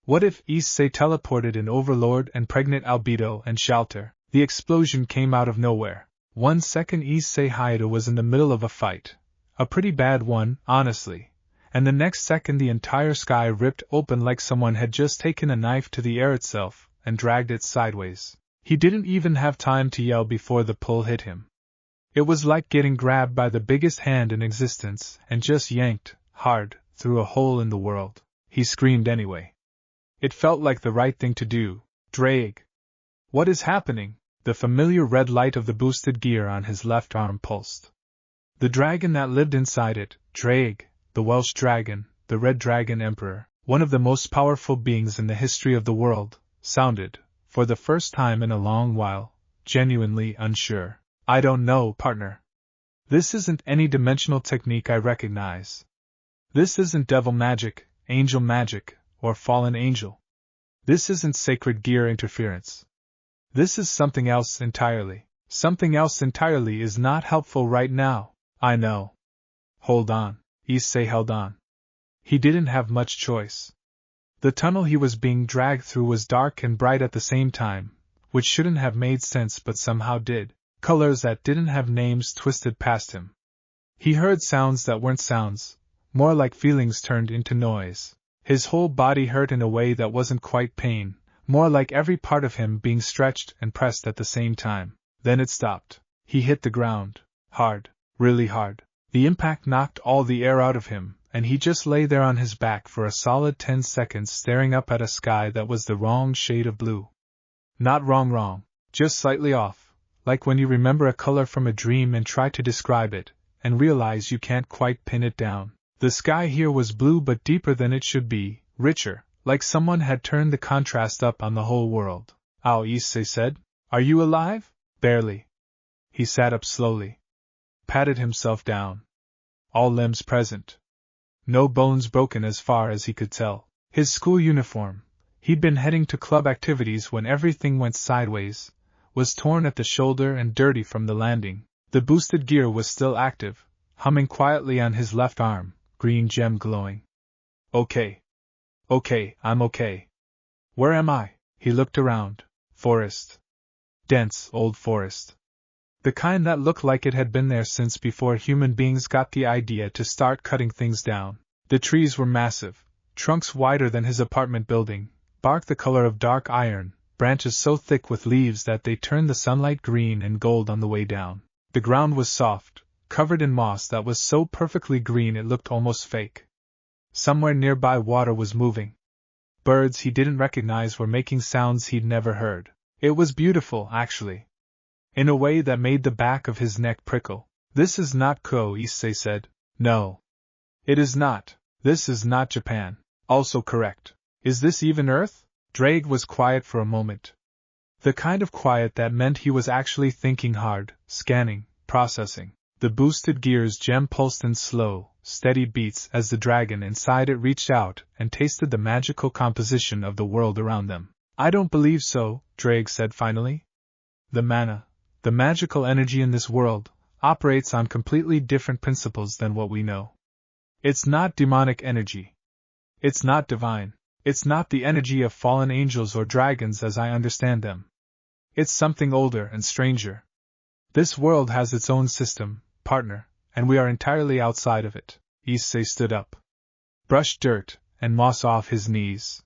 What if Issei teleported in Overlord and pregnant Albedo and Shalltear? The explosion came out of nowhere. 1 second Issei Haida was in the middle of a fight. A pretty bad one, honestly. And the next second the entire sky ripped open like someone had just taken a knife to the air itself and dragged it sideways. He didn't even have time to yell before the pull hit him. It was like getting grabbed by the biggest hand in existence and just yanked, hard, through a hole in the world. He screamed anyway. It felt like the right thing to do. Drake! What is happening? The familiar red light of the boosted gear on his left arm pulsed. The dragon that lived inside it, Drake, the Welsh dragon, the Red Dragon Emperor, one of the most powerful beings in the history of the world, sounded, for the first time in a long while, genuinely unsure. I don't know, partner. This isn't any dimensional technique I recognize. This isn't devil magic, angel magic, or fallen angel. This isn't sacred gear interference. This is something else entirely. Something else entirely is not helpful right now. I know. Hold on. Issei held on. He didn't have much choice. The tunnel he was being dragged through was dark and bright at the same time, which shouldn't have made sense but somehow did. Colors that didn't have names twisted past him. He heard sounds that weren't sounds, more like feelings turned into noise. His whole body hurt in a way that wasn't quite pain, more like every part of him being stretched and pressed at the same time. Then it stopped. He hit the ground. Hard. Really hard. The impact knocked all the air out of him, and he just lay there on his back for a solid 10 seconds staring up at a sky that was the wrong shade of blue. Not wrong, just slightly off. Like when you remember a color from a dream and try to describe it, and realize you can't quite pin it down. The sky here was blue but deeper than it should be, richer, like someone had turned the contrast up on the whole world. Ow, Issei said. Are you alive? Barely. He sat up slowly. Patted himself down. All limbs present. No bones broken as far as he could tell. His school uniform, he'd been heading to club activities when everything went sideways, was torn at the shoulder and dirty from the landing. The boosted gear was still active, humming quietly on his left arm, green gem glowing. Okay, I'm okay. Where am I? He looked around. Forest. Dense, old forest. The kind that looked like it had been there since before human beings got the idea to start cutting things down. The trees were massive, trunks wider than his apartment building, bark the color of dark iron, branches so thick with leaves that they turned the sunlight green and gold on the way down. The ground was soft, covered in moss that was so perfectly green it looked almost fake. Somewhere nearby water was moving. Birds he didn't recognize were making sounds he'd never heard. It was beautiful, actually. In a way that made the back of his neck prickle. This is not Ko, Issei said. No. It is not. This is not Japan. Also correct. Is this even Earth? Drake was quiet for a moment. The kind of quiet that meant he was actually thinking hard, scanning, processing. The boosted gear's gem pulsed in slow, steady beats as the dragon inside it reached out and tasted the magical composition of the world around them. I don't believe so, Drake said finally. The mana, the magical energy in this world, operates on completely different principles than what we know. It's not demonic energy. It's not divine. It's not the energy of fallen angels or dragons as I understand them. It's something older and stranger. This world has its own system, partner, and we are entirely outside of it. Issei stood up. Brushed dirt and moss off his knees.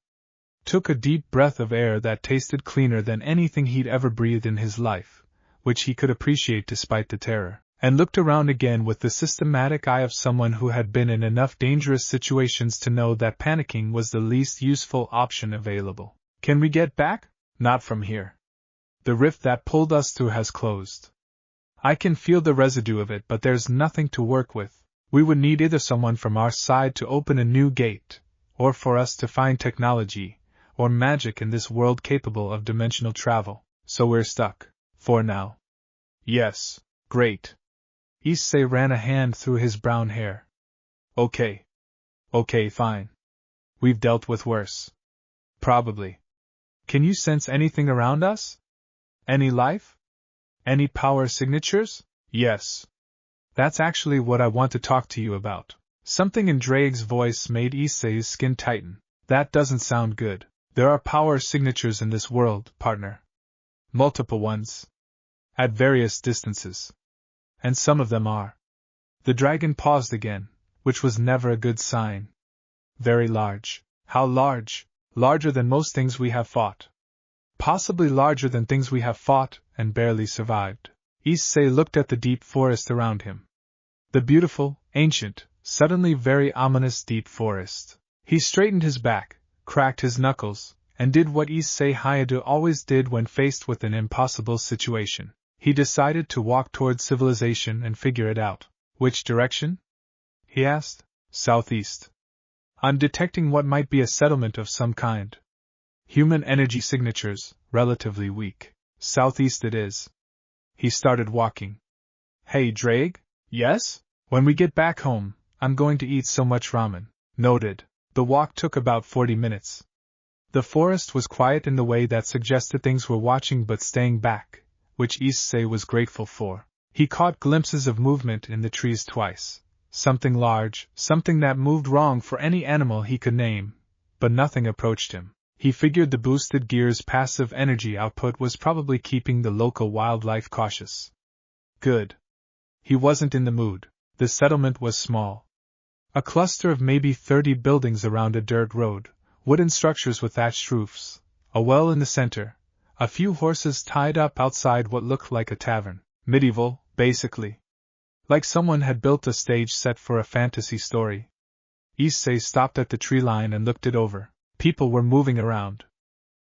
Took a deep breath of air that tasted cleaner than anything he'd ever breathed in his life, which he could appreciate despite the terror, and looked around again with the systematic eye of someone who had been in enough dangerous situations to know that panicking was the least useful option available. Can we get back? Not from here. The rift that pulled us through has closed. I can feel the residue of it, but there's nothing to work with. We would need either someone from our side to open a new gate, or for us to find technology, or magic in this world capable of dimensional travel. So we're stuck. For now. Yes, great. Issei ran a hand through his brown hair. Okay, fine. We've dealt with worse. Probably. Can you sense anything around us? Any life? Any power signatures? Yes. That's actually what I want to talk to you about. Something in Drake's voice made Issei's skin tighten. That doesn't sound good. There are power signatures in this world, partner. Multiple ones. At various distances. And some of them are. The dragon paused again, which was never a good sign. Very large. How large? Larger than most things we have fought. Possibly larger than things we have fought and barely survived. Issei looked at the deep forest around him. The beautiful, ancient, suddenly very ominous deep forest. He straightened his back, cracked his knuckles, and did what Issei Hayate always did when faced with an impossible situation. He decided to walk toward civilization and figure it out. Which direction? He asked. Southeast. I'm detecting what might be a settlement of some kind. Human energy signatures, relatively weak. Southeast it is. He started walking. Hey, Drake? Yes? When we get back home, I'm going to eat so much ramen. Noted. The walk took about 40 minutes. The forest was quiet in the way that suggested things were watching but staying back, which Issei was grateful for. He caught glimpses of movement in the trees twice. Something large, something that moved wrong for any animal he could name, but nothing approached him. He figured the boosted gear's passive energy output was probably keeping the local wildlife cautious. Good. He wasn't in the mood. The settlement was small. A cluster of maybe 30 buildings around a dirt road, wooden structures with thatched roofs, a well in the center, a few horses tied up outside what looked like a tavern. Medieval, basically. Like someone had built a stage set for a fantasy story. Issei stopped at the tree line and looked it over. People were moving around.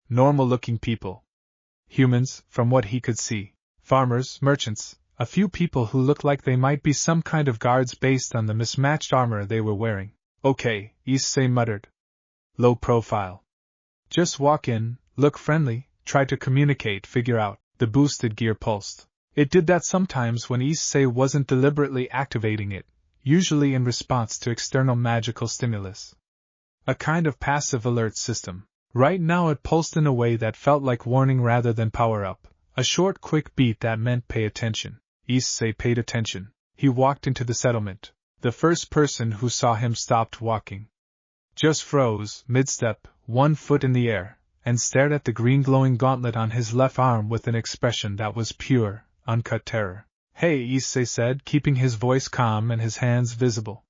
Normal-looking people. Humans, from what he could see. Farmers, merchants, a few people who looked like they might be some kind of guards based on the mismatched armor they were wearing. Okay, Issei muttered. Low profile. Just walk in, look friendly, try to communicate, figure out. The boosted gear pulsed. It did that sometimes when Issei wasn't deliberately activating it, usually in response to external magical stimulus. A kind of passive alert system. Right now it pulsed in a way that felt like warning rather than power-up, a short quick beat that meant pay attention. Issei paid attention. He walked into the settlement. The first person who saw him stopped walking. Just froze, mid-step, 1 foot in the air, and stared at the green glowing gauntlet on his left arm with an expression that was pure, uncut terror. Hey, Issei said, keeping his voice calm and his hands visible.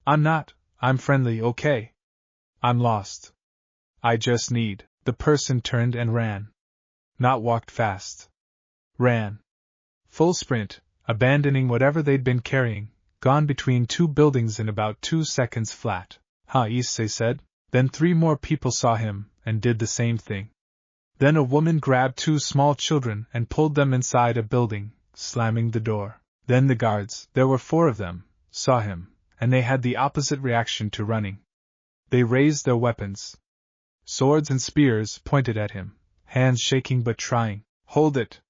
I'm friendly, okay? I'm lost. I just need. The person turned and ran. Not walked fast. Ran. Full sprint, abandoning whatever they'd been carrying, gone between 2 buildings in about 2 seconds flat. Issei said. Then 3 more people saw him, and did the same thing. Then a woman grabbed 2 small children and pulled them inside a building, slamming the door. Then the guards, there were 4 of them, saw him, and they had the opposite reaction to running. They raised their weapons. Swords and spears pointed at him, hands shaking but trying. Hold it!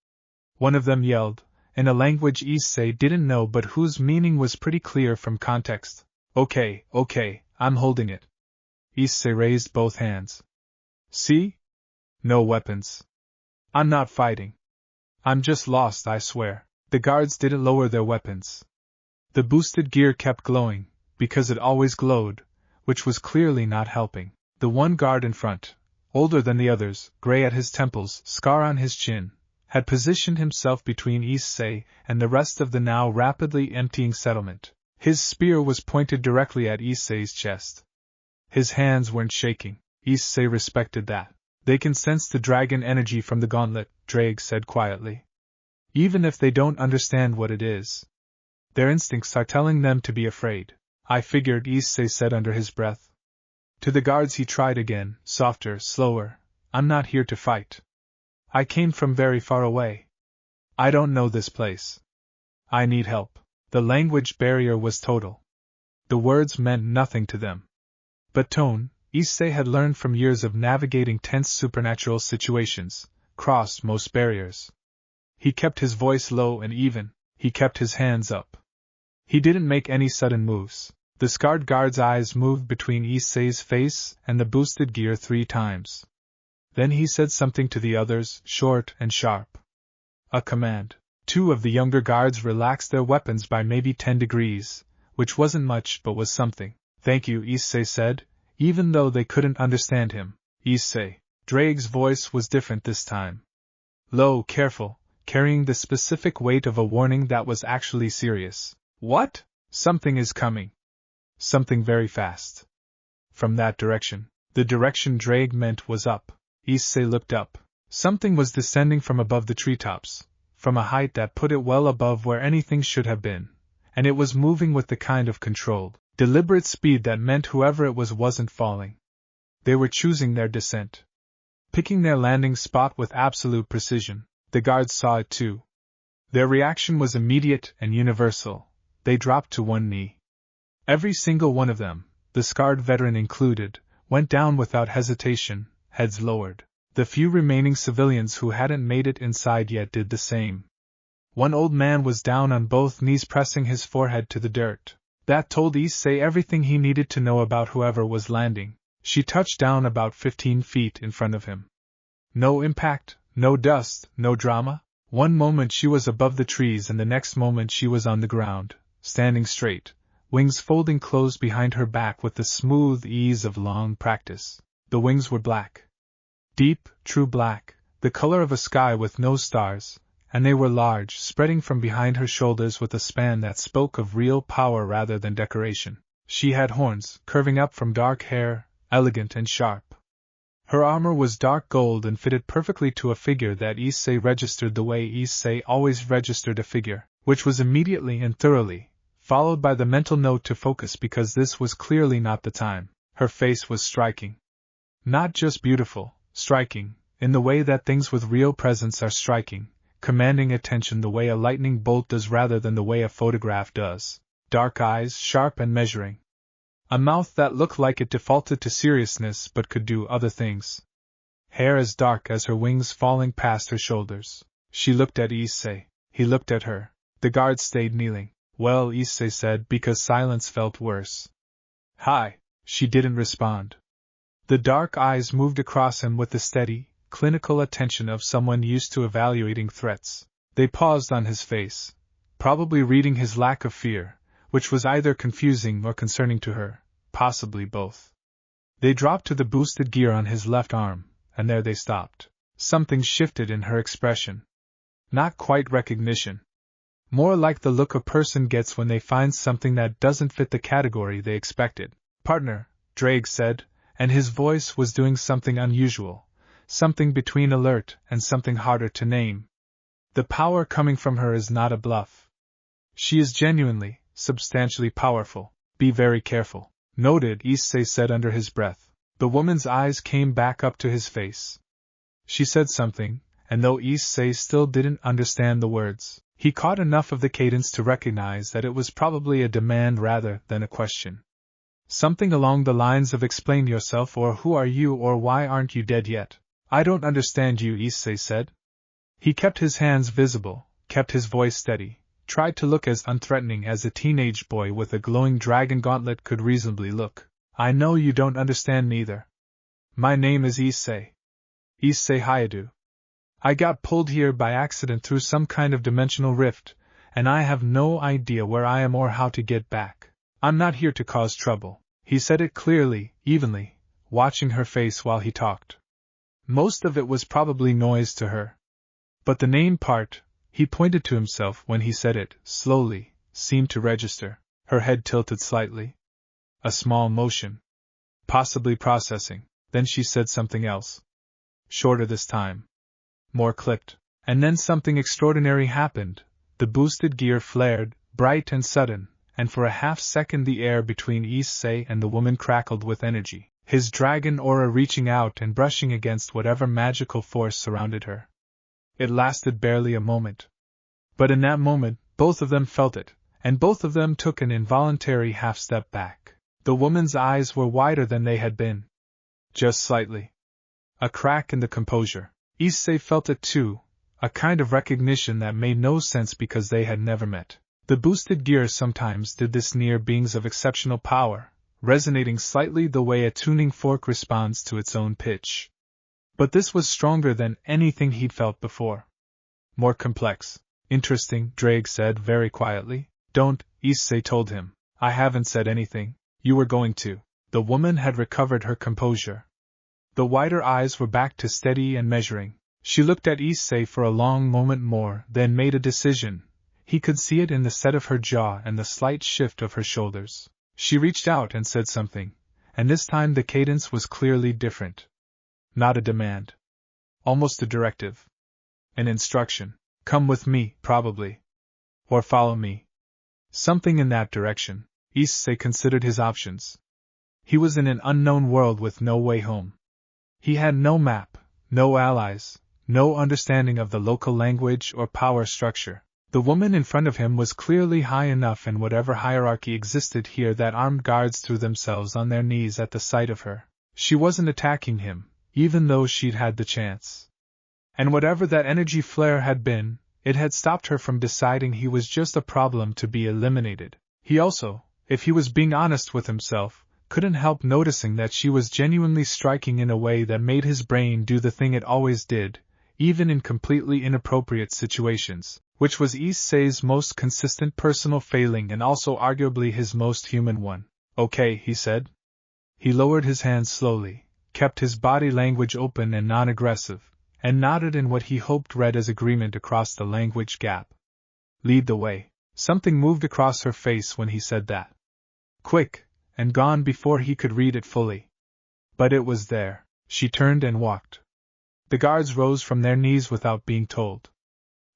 One of them yelled, in a language Issei didn't know but whose meaning was pretty clear from context. Okay, I'm holding it. Issei raised both hands. See? No weapons. I'm not fighting. I'm just lost, I swear. The guards didn't lower their weapons. The boosted gear kept glowing, because it always glowed, which was clearly not helping. The one guard in front, older than the others, gray at his temples, scar on his chin, had positioned himself between Issei and the rest of the now rapidly emptying settlement. His spear was pointed directly at Issei's chest. His hands weren't shaking. Issei respected that. They can sense the dragon energy from the gauntlet, Drake said quietly. Even if they don't understand what it is. Their instincts are telling them to be afraid. I figured, Issei said under his breath. To the guards he tried again, softer, slower. I'm not here to fight. I came from very far away. I don't know this place. I need help. The language barrier was total. The words meant nothing to them. But tone, Issei had learned from years of navigating tense supernatural situations, crossed most barriers. He kept his voice low and even, he kept his hands up. He didn't make any sudden moves. The scarred guard's eyes moved between Issei's face and the boosted gear 3 times. Then he said something to the others, short and sharp. A command. 2 of the younger guards relaxed their weapons by maybe 10 degrees, which wasn't much but was something. Thank you, Issei said, even though they couldn't understand him. Issei. Drake's voice was different this time. Low, careful, carrying the specific weight of a warning that was actually serious. What? Something is coming. Something very fast. From that direction. The direction Drake meant was up. Issei looked up. Something was descending from above the treetops, from a height that put it well above where anything should have been, and it was moving with the kind of controlled, deliberate speed that meant whoever it was wasn't falling. They were choosing their descent, picking their landing spot with absolute precision. The guards saw it too. Their reaction was immediate and universal. They dropped to one knee. Every single one of them, the scarred veteran included, went down without hesitation, heads lowered. The few remaining civilians who hadn't made it inside yet did the same. One old man was down on both knees, pressing his forehead to the dirt. That told Issei everything he needed to know about whoever was landing. She touched down about 15 feet in front of him. No impact, no dust, no drama. One moment she was above the trees and the next moment she was on the ground, standing straight, wings folding closed behind her back with the smooth ease of long practice. The wings were black. Deep, true black, the color of a sky with no stars, and they were large, spreading from behind her shoulders with a span that spoke of real power rather than decoration. She had horns, curving up from dark hair, elegant and sharp. Her armor was dark gold and fitted perfectly to a figure that Issei registered the way Issei always registered a figure, which was immediately and thoroughly, followed by the mental note to focus because this was clearly not the time. Her face was striking. Not just beautiful, striking, in the way that things with real presence are striking, commanding attention the way a lightning bolt does rather than the way a photograph does. Dark eyes, sharp and measuring. A mouth that looked like it defaulted to seriousness but could do other things. Hair as dark as her wings falling past her shoulders. She looked at Issei. He looked at her. The guard stayed kneeling. Well, Issei said, because silence felt worse. Hi. She didn't respond. The dark eyes moved across him with the steady, clinical attention of someone used to evaluating threats. They paused on his face, probably reading his lack of fear, which was either confusing or concerning to her, possibly both. They dropped to the boosted gear on his left arm, and there they stopped. Something shifted in her expression. Not quite recognition. More like the look a person gets when they find something that doesn't fit the category they expected. Partner, Drake said, and his voice was doing something unusual, something between alert and something harder to name. The power coming from her is not a bluff. She is genuinely, substantially powerful. Be very careful. Noted, Issei said under his breath. The woman's eyes came back up to his face. She said something, and though Issei still didn't understand the words, he caught enough of the cadence to recognize that it was probably a demand rather than a question. Something along the lines of explain yourself, or who are you, or why aren't you dead yet? I don't understand you, Issei said. He kept his hands visible, kept his voice steady, tried to look as unthreatening as a teenage boy with a glowing dragon gauntlet could reasonably look. I know you don't understand neither. My name is Issei. Issei Hayadu. I got pulled here by accident through some kind of dimensional rift, and I have no idea where I am or how to get back. I'm not here to cause trouble. He said it clearly, evenly, watching her face while he talked. Most of it was probably noise to her. But the name part, he pointed to himself when he said it, slowly, seemed to register. Her head tilted slightly. A small motion. Possibly processing. Then she said something else. Shorter this time. More clipped. And then something extraordinary happened. The boosted gear flared, bright and sudden, and for a half-second the air between Issei and the woman crackled with energy, his dragon aura reaching out and brushing against whatever magical force surrounded her. It lasted barely a moment. But in that moment, both of them felt it, and both of them took an involuntary half-step back. The woman's eyes were wider than they had been. Just slightly. A crack in the composure. Issei felt it too, a kind of recognition that made no sense because they had never met. The boosted gear sometimes did this near beings of exceptional power, resonating slightly the way a tuning fork responds to its own pitch. But this was stronger than anything he'd felt before. More complex. Interesting, Drake said very quietly. Don't, Issei told him. I haven't said anything. You were going to. The woman had recovered her composure. The wider eyes were back to steady and measuring. She looked at Issei for a long moment more, then made a decision. He could see it in the set of her jaw and the slight shift of her shoulders. She reached out and said something, and this time the cadence was clearly different. Not a demand. Almost a directive. An instruction. Come with me, probably. Or follow me. Something in that direction. Issei considered his options. He was in an unknown world with no way home. He had no map, no allies, no understanding of the local language or power structure. The woman in front of him was clearly high enough in whatever hierarchy existed here that armed guards threw themselves on their knees at the sight of her. She wasn't attacking him, even though she'd had the chance. And whatever that energy flare had been, it had stopped her from deciding he was just a problem to be eliminated. He also, if he was being honest with himself, couldn't help noticing that she was genuinely striking in a way that made his brain do the thing it always did, even in completely inappropriate situations, which was Issei's most consistent personal failing and also arguably his most human one. Okay, he said. He lowered his hands slowly, kept his body language open and non-aggressive, and nodded in what he hoped read as agreement across the language gap. Lead the way. Something moved across her face when he said that. Quick, and gone before he could read it fully. But it was there. She turned and walked. The guards rose from their knees without being told.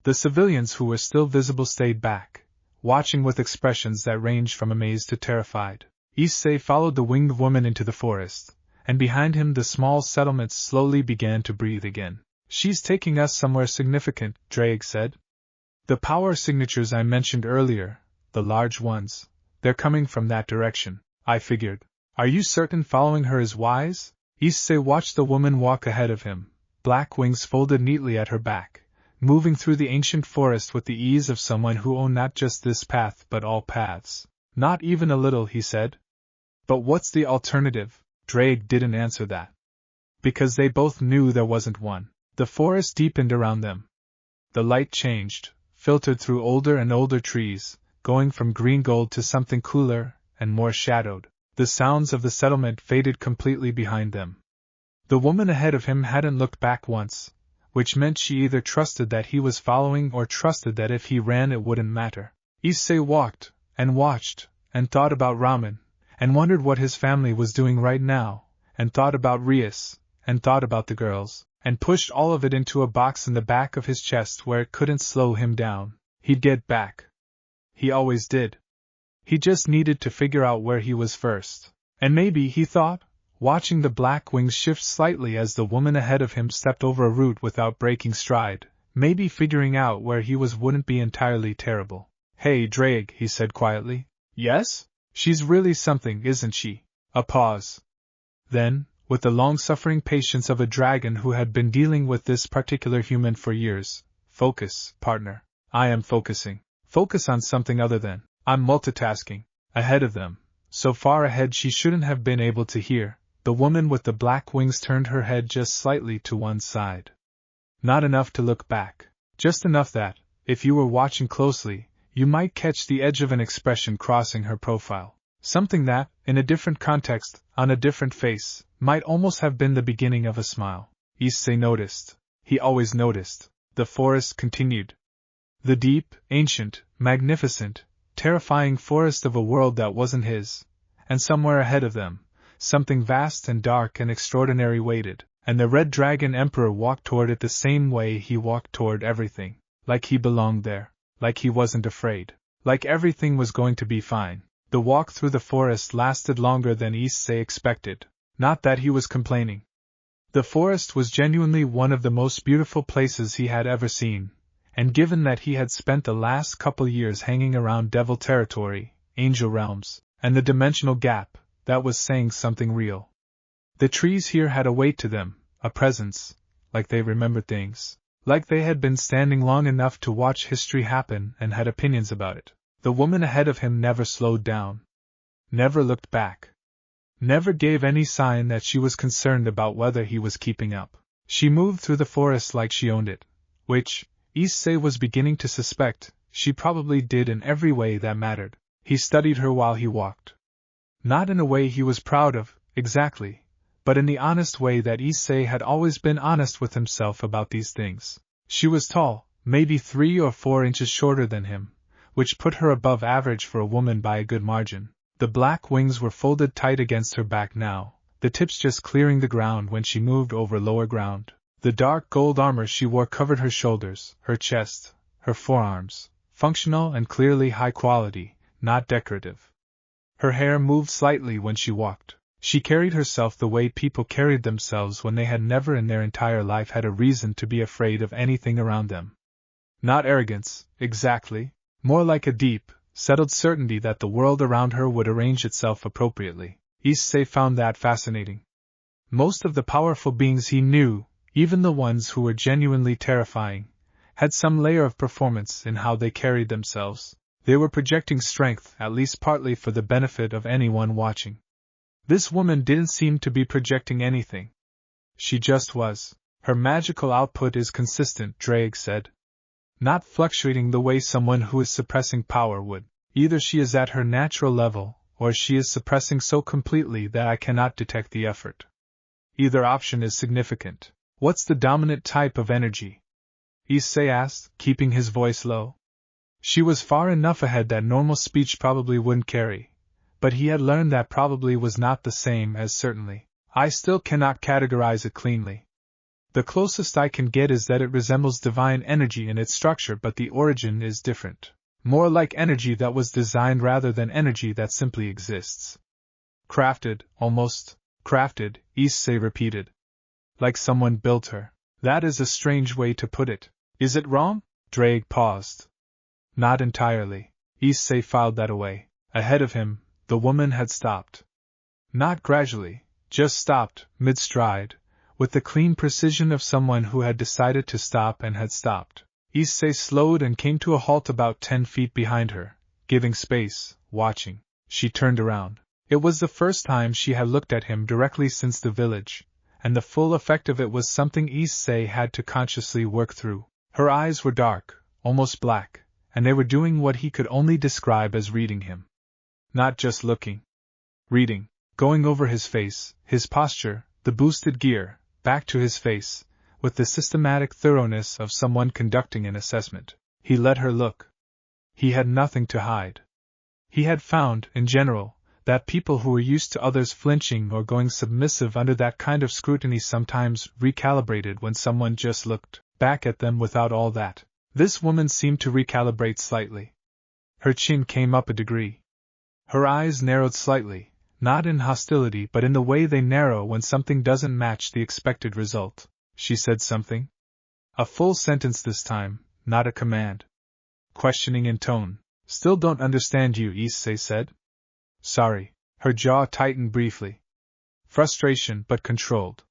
The civilians who were still visible stayed back, watching with expressions that ranged from amazed to terrified. Issei followed the winged woman into the forest, and behind him the small settlements slowly began to breathe again. She's taking us somewhere significant, Drake said. The power signatures I mentioned earlier, the large ones, they're coming from that direction, I figured. Are you certain following her is wise? Issei watched the woman walk ahead of him, black wings folded neatly at her back, moving through the ancient forest with the ease of someone who owned not just this path but all paths. Not even a little, he said. But what's the alternative? Drake didn't answer that. Because they both knew there wasn't one. The forest deepened around them. The light changed, filtered through older and older trees, going from green gold to something cooler and more shadowed. The sounds of the settlement faded completely behind them. The woman ahead of him hadn't looked back once, which meant she either trusted that he was following or trusted that if he ran it wouldn't matter. Issei walked, and watched, and thought about Ramen, and wondered what his family was doing right now, and thought about Rias, and thought about the girls, and pushed all of it into a box in the back of his chest where it couldn't slow him down. He'd get back. He always did. He just needed to figure out where he was first. And maybe, he thought, watching the black wings shift slightly as the woman ahead of him stepped over a root without breaking stride, maybe figuring out where he was wouldn't be entirely terrible. Hey, Drake, he said quietly. Yes? She's really something, isn't she? A pause. Then, with the long-suffering patience of a dragon who had been dealing with this particular human for years, focus, partner. I am focusing. Focus on something other than. I'm multitasking. Ahead of them, so far ahead she shouldn't have been able to hear, the woman with the black wings turned her head just slightly to one side. Not enough to look back. Just enough that, if you were watching closely, you might catch the edge of an expression crossing her profile. Something that, in a different context, on a different face, might almost have been the beginning of a smile. Issei noticed. He always noticed. The forest continued. The deep, ancient, magnificent, terrifying forest of a world that wasn't his, and somewhere ahead of them, something vast and dark and extraordinary waited, and the Red Dragon Emperor walked toward it the same way he walked toward everything, like he belonged there, like he wasn't afraid, like everything was going to be fine. The walk through the forest lasted longer than Issei expected, not that he was complaining. The forest was genuinely one of the most beautiful places he had ever seen. And given that he had spent the last couple years hanging around Devil Territory, Angel Realms, and the Dimensional Gap, that was saying something real. The trees here had a weight to them, a presence, like they remembered things, like they had been standing long enough to watch history happen and had opinions about it. The woman ahead of him never slowed down. Never looked back. Never gave any sign that she was concerned about whether he was keeping up. She moved through the forest like she owned it, which, Issei was beginning to suspect, she probably did in every way that mattered. He studied her while he walked. Not in a way he was proud of, exactly, but in the honest way that Issei had always been honest with himself about these things. She was tall, maybe 3 or 4 inches shorter than him, which put her above average for a woman by a good margin. The black wings were folded tight against her back now, the tips just clearing the ground when she moved over lower ground. The dark gold armor she wore covered her shoulders, her chest, her forearms, functional and clearly high quality, not decorative. Her hair moved slightly when she walked. She carried herself the way people carried themselves when they had never in their entire life had a reason to be afraid of anything around them. Not arrogance, exactly, more like a deep, settled certainty that the world around her would arrange itself appropriately. Issei found that fascinating. Most of the powerful beings he knew, even the ones who were genuinely terrifying, had some layer of performance in how they carried themselves. They were projecting strength, at least partly for the benefit of anyone watching. This woman didn't seem to be projecting anything. She just was. Her magical output is consistent, Drake said. Not fluctuating the way someone who is suppressing power would. Either she is at her natural level, or she is suppressing so completely that I cannot detect the effort. Either option is significant. What's the dominant type of energy? Issei asked, keeping his voice low. She was far enough ahead that normal speech probably wouldn't carry, but he had learned that probably was not the same as certainly. I still cannot categorize it cleanly. The closest I can get is that it resembles divine energy in its structure, but the origin is different. More like energy that was designed rather than energy that simply exists. Crafted, almost. Crafted, Issei repeated. Like someone built her. That is a strange way to put it. Is it wrong? Drake paused. Not entirely. Issei filed that away. Ahead of him, the woman had stopped. Not gradually, just stopped, mid-stride, with the clean precision of someone who had decided to stop and had stopped. Issei slowed and came to a halt about 10 feet behind her, giving space, watching. She turned around. It was the first time she had looked at him directly since the village, and the full effect of it was something Issei had to consciously work through. Her eyes were dark, almost black, and they were doing what he could only describe as reading him. Not just looking. Reading. Going over his face, his posture, the boosted gear, back to his face, with the systematic thoroughness of someone conducting an assessment. He let her look. He had nothing to hide. He had found, in general, that people who were used to others flinching or going submissive under that kind of scrutiny sometimes recalibrated when someone just looked back at them without all that. This woman seemed to recalibrate slightly. Her chin came up a degree. Her eyes narrowed slightly, not in hostility but in the way they narrow when something doesn't match the expected result. She said something. A full sentence this time, not a command. Questioning in tone. Still don't understand you, Issei said. Sorry. Her jaw tightened briefly. Frustration but controlled.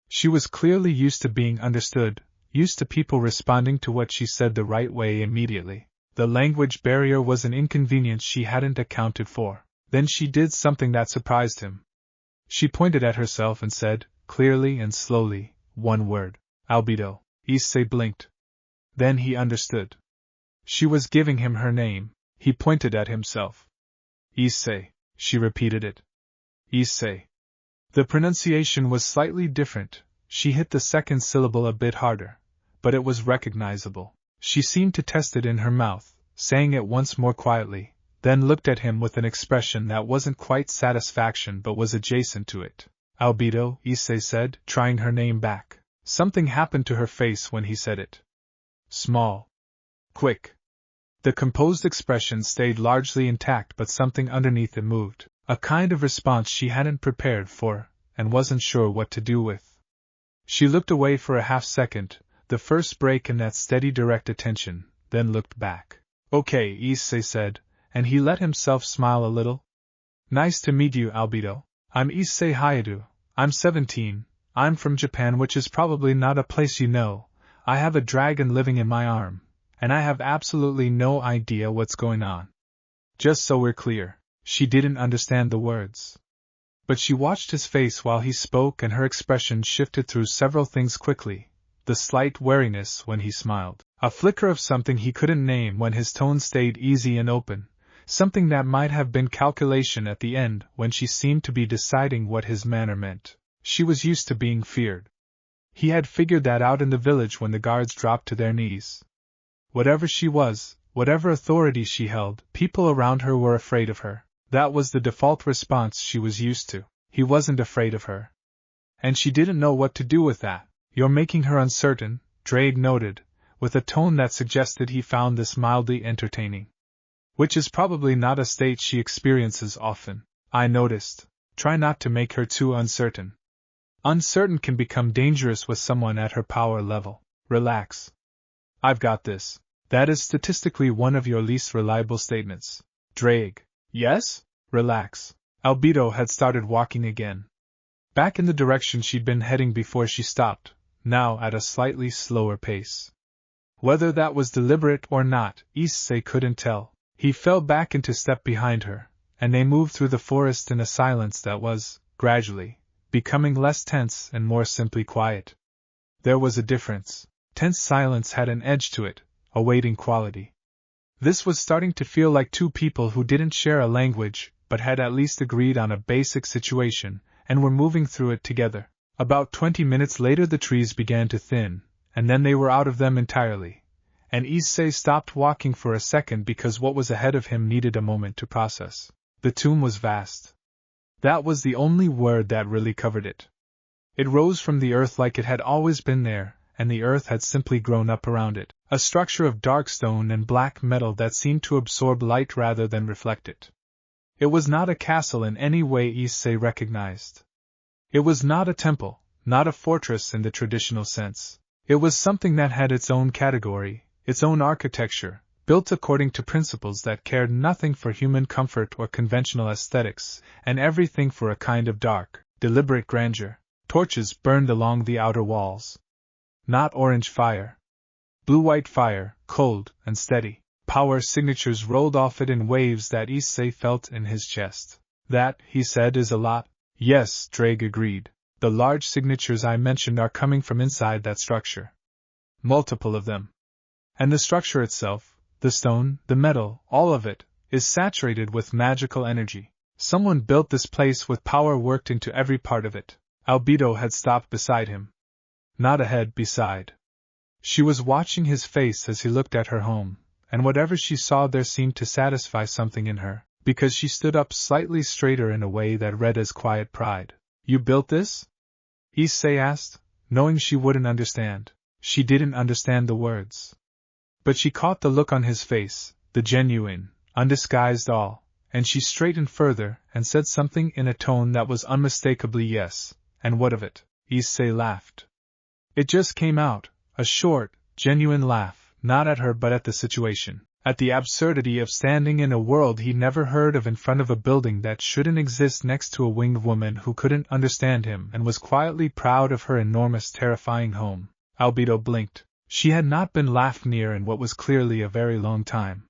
She was clearly used to being understood, used to people responding to what she said the right way immediately. The language barrier was an inconvenience she hadn't accounted for. Then she did something that surprised him. She pointed at herself and said, clearly and slowly, one word. Albedo. Issei blinked. Then he understood. She was giving him her name. He pointed at himself. Issei. She repeated it. Issei. The pronunciation was slightly different. She hit the second syllable a bit harder, but it was recognizable. She seemed to test it in her mouth, saying it once more quietly, then looked at him with an expression that wasn't quite satisfaction but was adjacent to it. Albedo, Issei said, trying her name back. Something happened to her face when he said it. Small. Quick. The composed expression stayed largely intact but something underneath it moved, a kind of response she hadn't prepared for, and wasn't sure what to do with. She looked away for a half-second, the first break in that steady direct attention, then looked back. Okay, Issei said, and he let himself smile a little. Nice to meet you, Albedo. I'm Issei Hayato. I'm 17, I'm from Japan, which is probably not a place you know. I have a dragon living in my arm, and I have absolutely no idea what's going on. Just so we're clear, she didn't understand the words. But she watched his face while he spoke and her expression shifted through several things quickly. The slight wariness when he smiled, a flicker of something he couldn't name when his tone stayed easy and open, something that might have been calculation at the end when she seemed to be deciding what his manner meant. She was used to being feared. He had figured that out in the village when the guards dropped to their knees. Whatever she was, whatever authority she held, people around her were afraid of her. That was the default response she was used to. He wasn't afraid of her. And she didn't know what to do with that. "You're making her uncertain," Drake noted, with a tone that suggested he found this mildly entertaining. "Which is probably not a state she experiences often," I noticed. "Try not to make her too uncertain. Uncertain can become dangerous with someone at her power level. Relax. I've got this." "That is statistically one of your least reliable statements." Drake. "Yes? Relax." Albedo had started walking again. Back in the direction she'd been heading before she stopped, now at a slightly slower pace. Whether that was deliberate or not, Issei couldn't tell. He fell back into step behind her, and they moved through the forest in a silence that was, gradually, becoming less tense and more simply quiet. There was a difference. Tense silence had an edge to it, a waiting quality. This was starting to feel like two people who didn't share a language, but had at least agreed on a basic situation, and were moving through it together. About 20 minutes later the trees began to thin, and then they were out of them entirely, and Issei stopped walking for a second because what was ahead of him needed a moment to process. The tomb was vast. That was the only word that really covered it. It rose from the earth like it had always been there, and the earth had simply grown up around it, a structure of dark stone and black metal that seemed to absorb light rather than reflect it. It was not a castle in any way Issei recognized. It was not a temple, not a fortress in the traditional sense. It was something that had its own category, its own architecture, built according to principles that cared nothing for human comfort or conventional aesthetics, and everything for a kind of dark, deliberate grandeur. Torches burned along the outer walls. Not orange fire. Blue-white fire, cold and steady. Power signatures rolled off it in waves that Issei felt in his chest. "That," he said, "is a lot." "Yes," Drake agreed. "The large signatures I mentioned are coming from inside that structure. Multiple of them. And the structure itself, the stone, the metal, all of it, is saturated with magical energy. Someone built this place with power worked into every part of it." Albedo had stopped beside him. Not ahead, beside. She was watching his face as he looked at her home, and whatever she saw there seemed to satisfy something in her, because she stood up slightly straighter in a way that read as quiet pride. "You built this?" Issei asked, knowing she wouldn't understand. She didn't understand the words. But she caught the look on his face, the genuine, undisguised awe, and she straightened further and said something in a tone that was unmistakably yes. "And what of it?" Issei laughed. It just came out, a short, genuine laugh, not at her but at the situation, at the absurdity of standing in a world he'd never heard of in front of a building that shouldn't exist next to a winged woman who couldn't understand him and was quietly proud of her enormous, terrifying home. Albedo blinked. She had not been laughed near in what was clearly a very long time.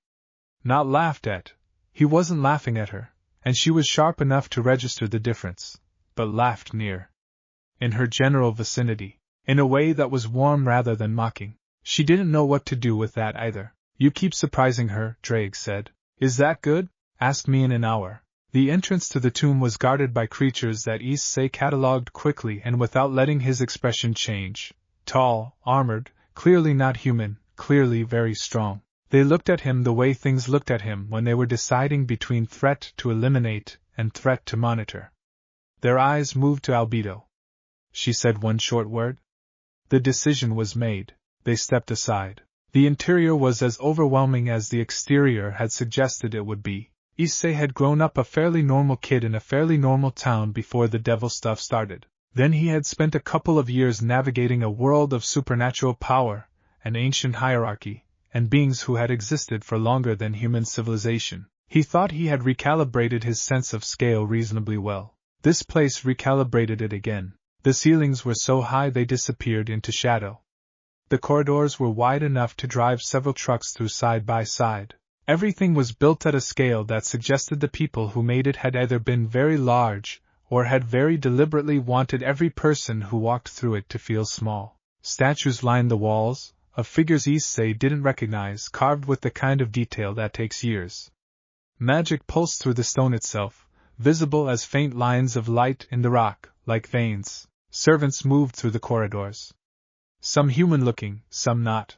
Not laughed at. He wasn't laughing at her, and she was sharp enough to register the difference, but laughed near. In her general vicinity, in a way that was warm rather than mocking. She didn't know what to do with that either. "You keep surprising her," Drake said. "Is that good? Ask me in an hour." The entrance to the tomb was guarded by creatures that Issei catalogued quickly and without letting his expression change. Tall, armored, clearly not human, clearly very strong. They looked at him the way things looked at him when they were deciding between threat to eliminate and threat to monitor. Their eyes moved to Albedo. She said one short word. The decision was made. They stepped aside. The interior was as overwhelming as the exterior had suggested it would be. Issei had grown up a fairly normal kid in a fairly normal town before the devil stuff started. Then he had spent a couple of years navigating a world of supernatural power, an ancient hierarchy, and beings who had existed for longer than human civilization. He thought he had recalibrated his sense of scale reasonably well. This place recalibrated it again. The ceilings were so high they disappeared into shadow. The corridors were wide enough to drive several trucks through side by side. Everything was built at a scale that suggested the people who made it had either been very large, or had very deliberately wanted every person who walked through it to feel small. Statues lined the walls, of figures Issei didn't recognize, carved with the kind of detail that takes years. Magic pulsed through the stone itself, visible as faint lines of light in the rock, like veins. Servants moved through the corridors. Some human-looking, some not.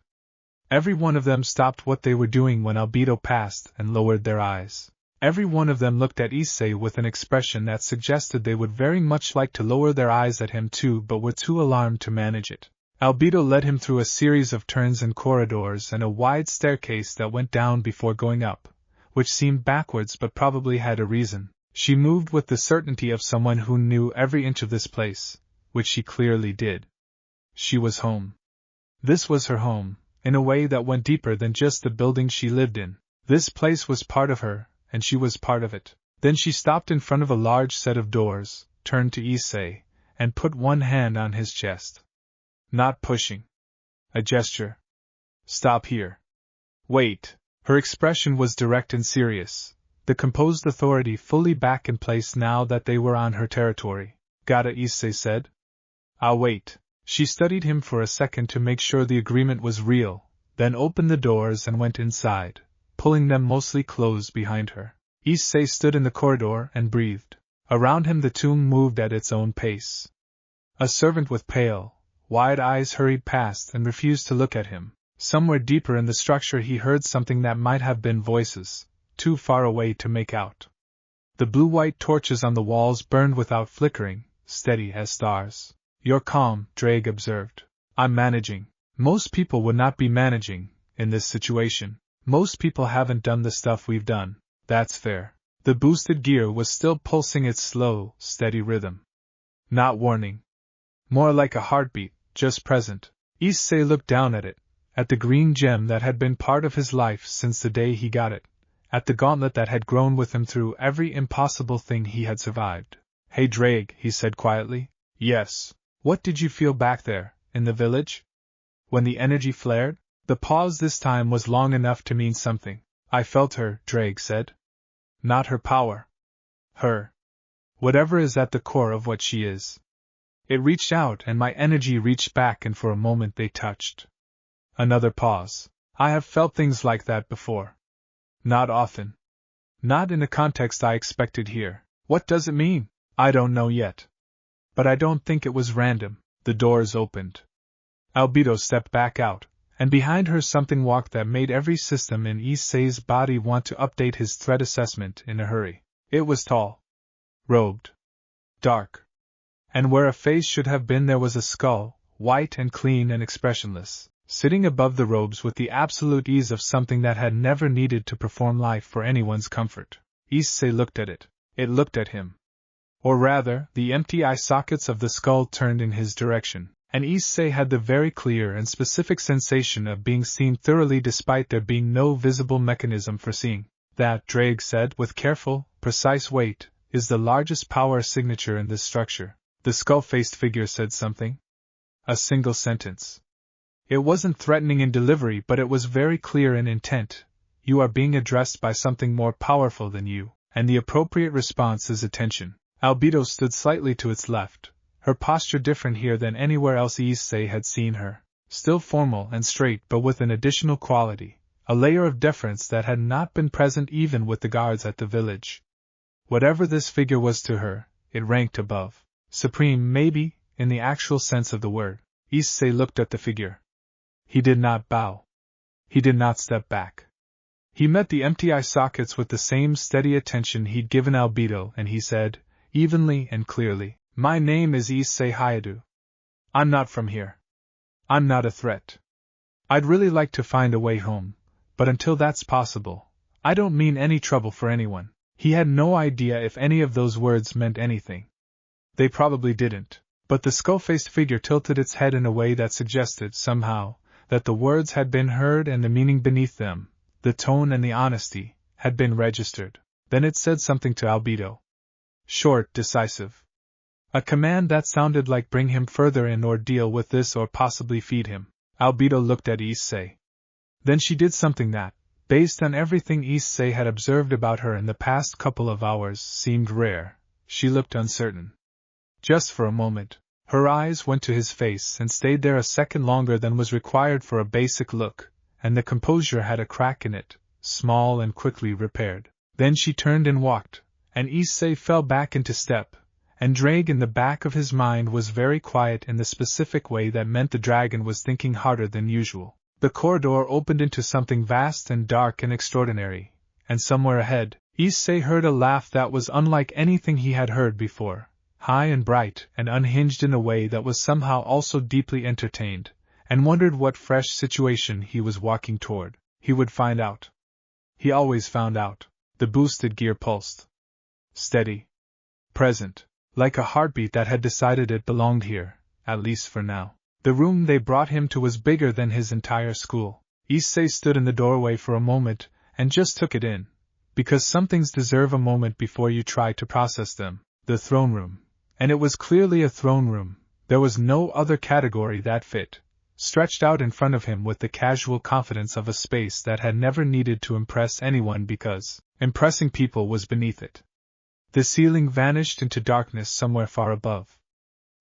Every one of them stopped what they were doing when Albedo passed and lowered their eyes. Every one of them looked at Issei with an expression that suggested they would very much like to lower their eyes at him too, but were too alarmed to manage it. Albedo led him through a series of turns and corridors and a wide staircase that went down before going up, which seemed backwards but probably had a reason. She moved with the certainty of someone who knew every inch of this place, which she clearly did. She was home. This was her home, in a way that went deeper than just the building she lived in. This place was part of her, and she was part of it. Then she stopped in front of a large set of doors, turned to Issei, and put one hand on his chest. Not pushing. A gesture. Stop here. Wait. Her expression was direct and serious, the composed authority fully back in place now that they were on her territory. Gotta, Issei said. I'll wait. She studied him for a second to make sure the agreement was real, then opened the doors and went inside, pulling them mostly closed behind her. Issei stood in the corridor and breathed. Around him the tomb moved at its own pace. A servant with pale, wide eyes hurried past and refused to look at him. Somewhere deeper in the structure he heard something that might have been voices, too far away to make out. The blue-white torches on the walls burned without flickering, steady as stars. You're calm, Drake observed. I'm managing. Most people would not be managing, in this situation. Most people haven't done the stuff we've done. That's fair. The boosted gear was still pulsing its slow, steady rhythm. Not warning. More like a heartbeat, just present. Issei looked down at it, at the green gem that had been part of his life since the day he got it, at the gauntlet that had grown with him through every impossible thing he had survived. Hey Drake, he said quietly. Yes. What did you feel back there, in the village? When the energy flared? The pause this time was long enough to mean something. I felt her, Drake said. Not her power. Her. Whatever is at the core of what she is. It reached out and my energy reached back and for a moment they touched. Another pause. I have felt things like that before. Not often. Not in the context I expected here. What does it mean? I don't know yet. But I don't think it was random. The doors opened. Albedo stepped back out, and behind her something walked that made every system in Issei's body want to update his threat assessment in a hurry. It was tall. Robed. Dark. And where a face should have been there was a skull, white and clean and expressionless, sitting above the robes with the absolute ease of something that had never needed to perform life for anyone's comfort. Issei looked at it. It looked at him. Or rather, the empty eye sockets of the skull turned in his direction, and Issei had the very clear and specific sensation of being seen thoroughly despite there being no visible mechanism for seeing. That, Drake said with careful, precise weight, is the largest power signature in this structure. The skull-faced figure said something. A single sentence. It wasn't threatening in delivery, but it was very clear in intent. You are being addressed by something more powerful than you, and the appropriate response is attention. Albedo stood slightly to its left, her posture different here than anywhere else Issei had seen her, still formal and straight but with an additional quality, a layer of deference that had not been present even with the guards at the village. Whatever this figure was to her, it ranked above. Supreme, maybe, in the actual sense of the word. Issei looked at the figure. He did not bow. He did not step back. He met the empty eye sockets with the same steady attention he'd given Albedo, and he said, evenly and clearly, My name is Issei Hayadu. I'm not from here. I'm not a threat. I'd really like to find a way home, but until that's possible, I don't mean any trouble for anyone. He had no idea if any of those words meant anything. They probably didn't, but the skull-faced figure tilted its head in a way that suggested, somehow, that the words had been heard and the meaning beneath them, the tone and the honesty, had been registered. Then it said something to Albedo. Short, decisive. A command that sounded like bring him further in or deal with this or possibly feed him. Albedo looked at Issei. Then she did something that, based on everything Issei had observed about her in the past couple of hours, seemed rare. She looked uncertain. Just for a moment, her eyes went to his face and stayed there a second longer than was required for a basic look, and the composure had a crack in it, small and quickly repaired. Then she turned and walked, and Issei fell back into step, and Drake in the back of his mind was very quiet in the specific way that meant the dragon was thinking harder than usual. The corridor opened into something vast and dark and extraordinary, and somewhere ahead, Issei heard a laugh that was unlike anything he had heard before, high and bright and unhinged in a way that was somehow also deeply entertained, and wondered what fresh situation he was walking toward. He would find out. He always found out. The boosted gear pulsed. Steady. Present. Like a heartbeat that had decided it belonged here, at least for now. The room they brought him to was bigger than his entire school. Issei stood in the doorway for a moment, and just took it in. Because some things deserve a moment before you try to process them. The throne room. And it was clearly a throne room. There was no other category that fit. Stretched out in front of him with the casual confidence of a space that had never needed to impress anyone because impressing people was beneath it. The ceiling vanished into darkness somewhere far above.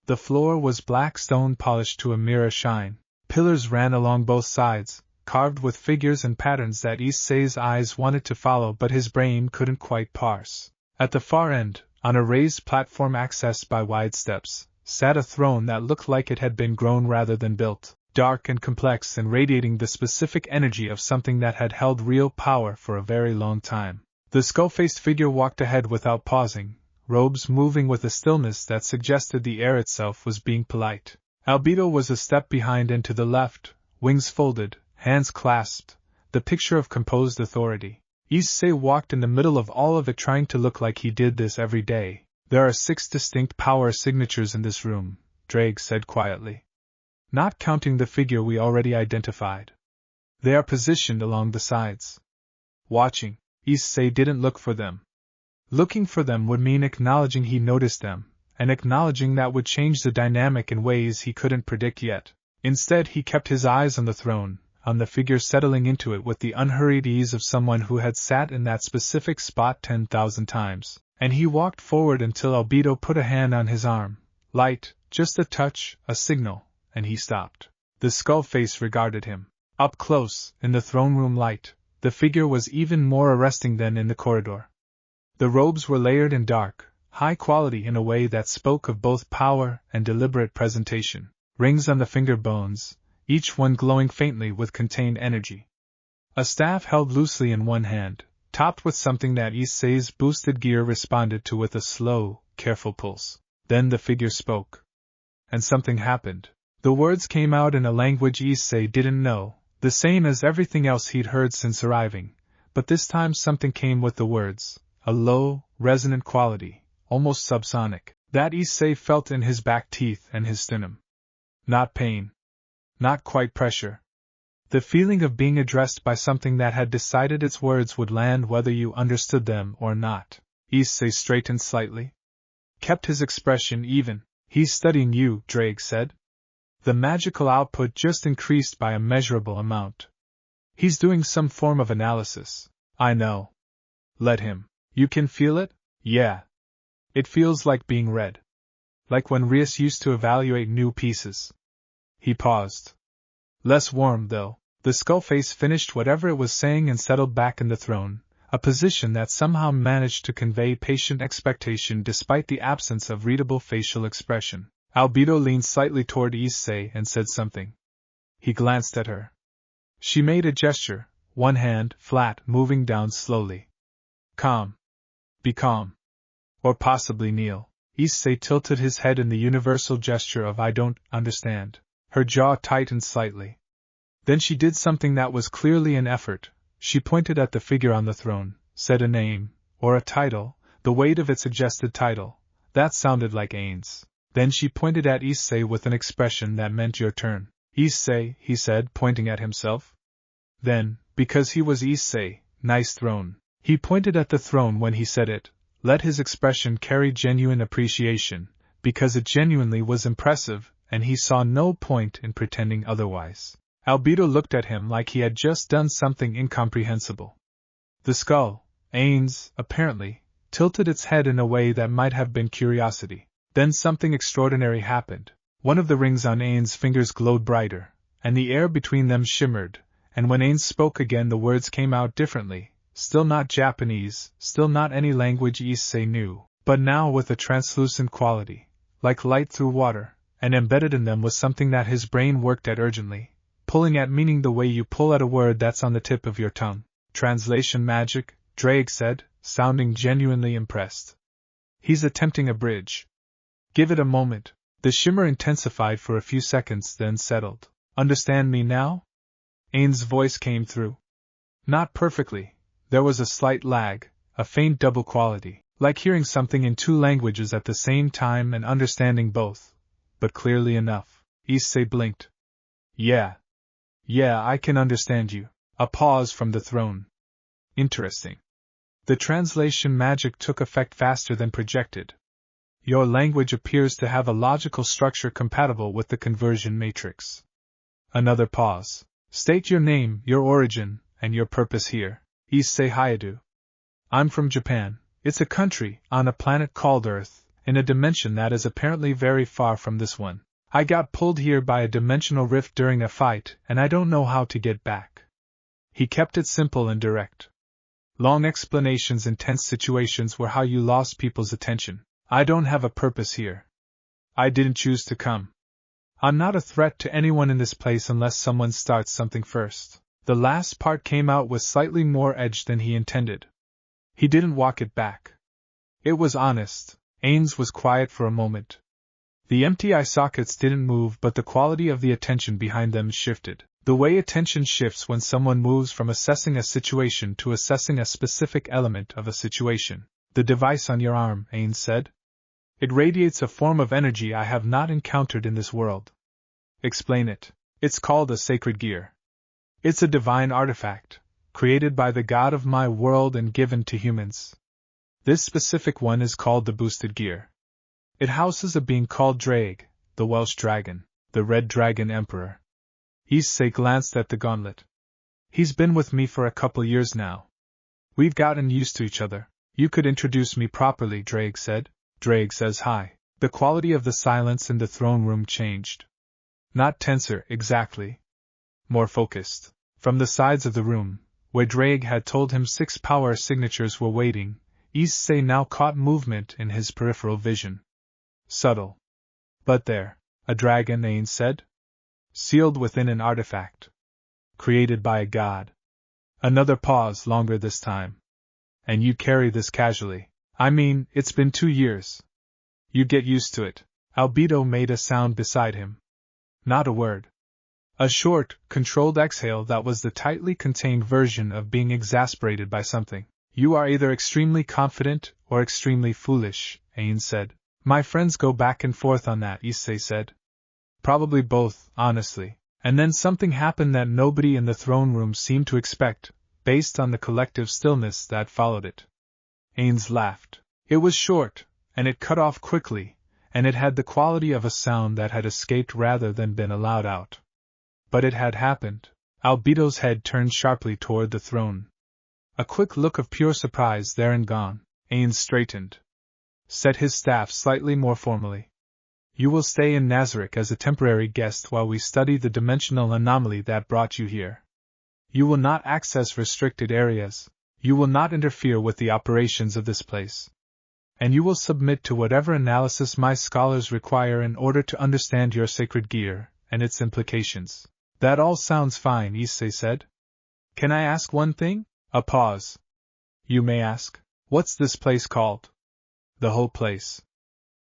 The floor was black stone polished to a mirror shine. Pillars ran along both sides, carved with figures and patterns that Issei's eyes wanted to follow but his brain couldn't quite parse. At the far end, on a raised platform accessed by wide steps, sat a throne that looked like it had been grown rather than built, dark and complex and radiating the specific energy of something that had held real power for a very long time. The skull-faced figure walked ahead without pausing, robes moving with a stillness that suggested the air itself was being polite. Albedo was a step behind and to the left, wings folded, hands clasped, the picture of composed authority. Issei walked in the middle of all of it trying to look like he did this every day. There are 6 distinct power signatures in this room, Drake said quietly. Not counting the figure we already identified. They are positioned along the sides. Watching, Issei didn't look for them. Looking for them would mean acknowledging he noticed them, and acknowledging that would change the dynamic in ways he couldn't predict yet. Instead he kept his eyes on the throne, on the figure settling into it with the unhurried ease of someone who had sat in that specific spot 10,000 times, and he walked forward until Albedo put a hand on his arm. Light, just a touch, a signal, and he stopped. The skull face regarded him. Up close, in the throne room light, the figure was even more arresting than in the corridor. The robes were layered and dark, high quality in a way that spoke of both power and deliberate presentation. Rings on the finger bones, each one glowing faintly with contained energy. A staff held loosely in one hand, topped with something that Issei's boosted gear responded to with a slow, careful pulse. Then the figure spoke. And something happened. The words came out in a language Issei didn't know, the same as everything else he'd heard since arriving, but this time something came with the words, a low, resonant quality, almost subsonic, that Issei felt in his back teeth and his sternum. Not pain. Not quite pressure. The feeling of being addressed by something that had decided its words would land whether you understood them or not. Issei straightened slightly. Kept his expression even. He's studying you, Drake said. The magical output just increased by a measurable amount. He's doing some form of analysis. I know. Let him. You can feel it? Yeah. It feels like being read. Like when Rias used to evaluate new pieces. He paused. Less warm, though. The skull face finished whatever it was saying and settled back in the throne, a position that somehow managed to convey patient expectation despite the absence of readable facial expression. Albedo leaned slightly toward Issei and said something. He glanced at her. She made a gesture, one hand, flat, moving down slowly. Calm. Be calm. Or possibly kneel. Issei tilted his head in the universal gesture of I don't understand. Her jaw tightened slightly. Then she did something that was clearly an effort. She pointed at the figure on the throne, said a name, or a title, the weight of it suggested title. That sounded like Ainz. Then she pointed at Issei with an expression that meant your turn. Issei, he said, pointing at himself. Then, because he was Issei, nice throne. He pointed at the throne when he said it, let his expression carry genuine appreciation, because it genuinely was impressive, and he saw no point in pretending otherwise. Albedo looked at him like he had just done something incomprehensible. The skull, Ainz, apparently, tilted its head in a way that might have been curiosity. Then something extraordinary happened. One of the rings on Ainz's fingers glowed brighter, and the air between them shimmered, and when Ainz spoke again the words came out differently, still not Japanese, still not any language Issei knew, but now with a translucent quality, like light through water, and embedded in them was something that his brain worked at urgently, pulling at meaning the way you pull at a word that's on the tip of your tongue. Translation magic, Drake said, sounding genuinely impressed. He's attempting a bridge. Give it a moment. The shimmer intensified for a few seconds, then settled. Understand me now? Ainz's voice came through. Not perfectly. There was a slight lag, a faint double quality, like hearing something in two languages at the same time and understanding both. But clearly enough. Issei blinked. Yeah, I can understand you. A pause from the throne. Interesting. The translation magic took effect faster than projected. Your language appears to have a logical structure compatible with the conversion matrix. Another pause. State your name, your origin, and your purpose here. Issei Hayadu. I'm from Japan. It's a country, on a planet called Earth, in a dimension that is apparently very far from this one. I got pulled here by a dimensional rift during a fight, and I don't know how to get back. He kept it simple and direct. Long explanations in tense situations were how you lost people's attention. I don't have a purpose here. I didn't choose to come. I'm not a threat to anyone in this place unless someone starts something first. The last part came out with slightly more edge than he intended. He didn't walk it back. It was honest. Ainz was quiet for a moment. The empty eye sockets didn't move, but the quality of the attention behind them shifted. The way attention shifts when someone moves from assessing a situation to assessing a specific element of a situation. The device on your arm, Ainz said. It radiates a form of energy I have not encountered in this world. Explain it. It's called a sacred gear. It's a divine artifact, created by the god of my world and given to humans. This specific one is called the boosted gear. It houses a being called Drake, the Welsh dragon, the Red Dragon Emperor. Issei glanced at the gauntlet. He's been with me for a couple years now. We've gotten used to each other. You could introduce me properly, Drake said. Drake says hi. The quality of the silence in the throne room changed. Not tenser, exactly. More focused. From the sides of the room, where Drake had told him 6 power signatures were waiting, Issei now caught movement in his peripheral vision. Subtle. But there. A dragon, Ainz said. Sealed within an artifact. Created by a god. Another pause, longer this time. And you carry this casually. I mean, it's been 2 years. You get used to it. Albedo made a sound beside him. Not a word. A short, controlled exhale that was the tightly contained version of being exasperated by something. You are either extremely confident or extremely foolish, Ainz said. My friends go back and forth on that, Issei said. Probably both, honestly. And then something happened that nobody in the throne room seemed to expect, based on the collective stillness that followed it. Ainz laughed. It was short, and it cut off quickly, and it had the quality of a sound that had escaped rather than been allowed out. But it had happened. Albedo's head turned sharply toward the throne. A quick look of pure surprise there and gone. Ainz straightened. Set his staff slightly more formally. You will stay in Nazarick as a temporary guest while we study the dimensional anomaly that brought you here. You will not access restricted areas. You will not interfere with the operations of this place. And you will submit to whatever analysis my scholars require in order to understand your sacred gear and its implications. That all sounds fine, Issei said. Can I ask one thing? A pause. You may ask. What's this place called? The whole place.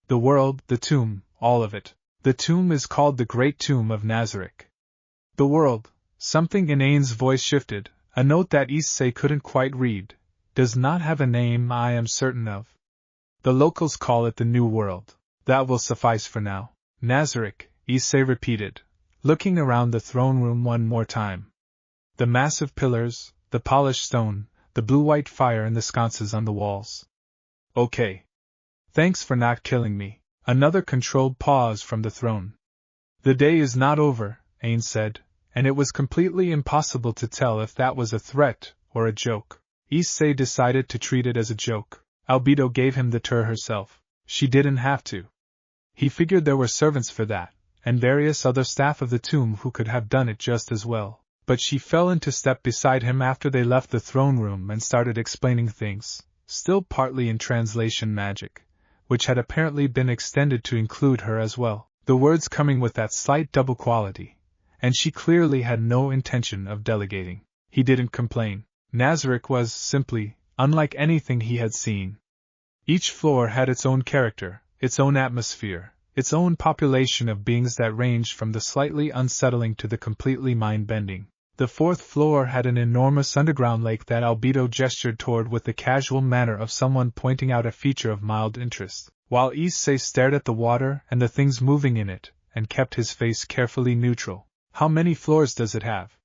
The world, the tomb, all of it. The tomb is called the Great Tomb of Nazarick. The world, something in Ainz's voice shifted, a note that Issei couldn't quite read, does not have a name I am certain of. The locals call it the New World. That will suffice for now. Nazarick, Issei repeated, looking around the throne room one more time. The massive pillars, the polished stone, the blue-white fire and the sconces on the walls. Okay. Thanks for not killing me. Another controlled pause from the throne. The day is not over, Ainz said, and it was completely impossible to tell if that was a threat or a joke. Issei decided to treat it as a joke. Albedo gave him the tour herself. She didn't have to. He figured there were servants for that, and various other staff of the tomb who could have done it just as well. but she fell into step beside him after they left the throne room and started explaining things, still partly in translation magic, which had apparently been extended to include her as well, the words coming with that slight double quality, and she clearly had no intention of delegating. He didn't complain. Nazarick was, simply, unlike anything he had seen. Each floor had its own character, its own atmosphere, its own population of beings that ranged from the slightly unsettling to the completely mind-bending. The fourth floor had an enormous underground lake that Albedo gestured toward with the casual manner of someone pointing out a feature of mild interest, while Issei stared at the water and the things moving in it, and kept his face carefully neutral. "How many floors does it have?"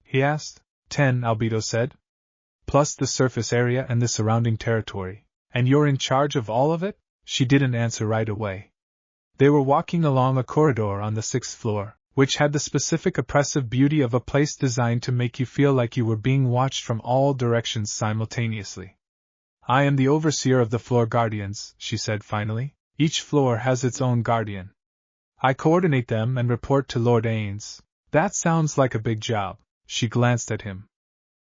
he asked. 10, Albedo said. "Plus the surface area and the surrounding territory. And you're in charge of all of it?" She didn't answer right away. They were walking along a corridor on the 6th floor, which had the specific oppressive beauty of a place designed to make you feel like you were being watched from all directions simultaneously. "I am the overseer of the floor guardians," she said finally. "Each floor has its own guardian. I coordinate them and report to Lord Ainz." "That sounds like a big job." She glanced at him.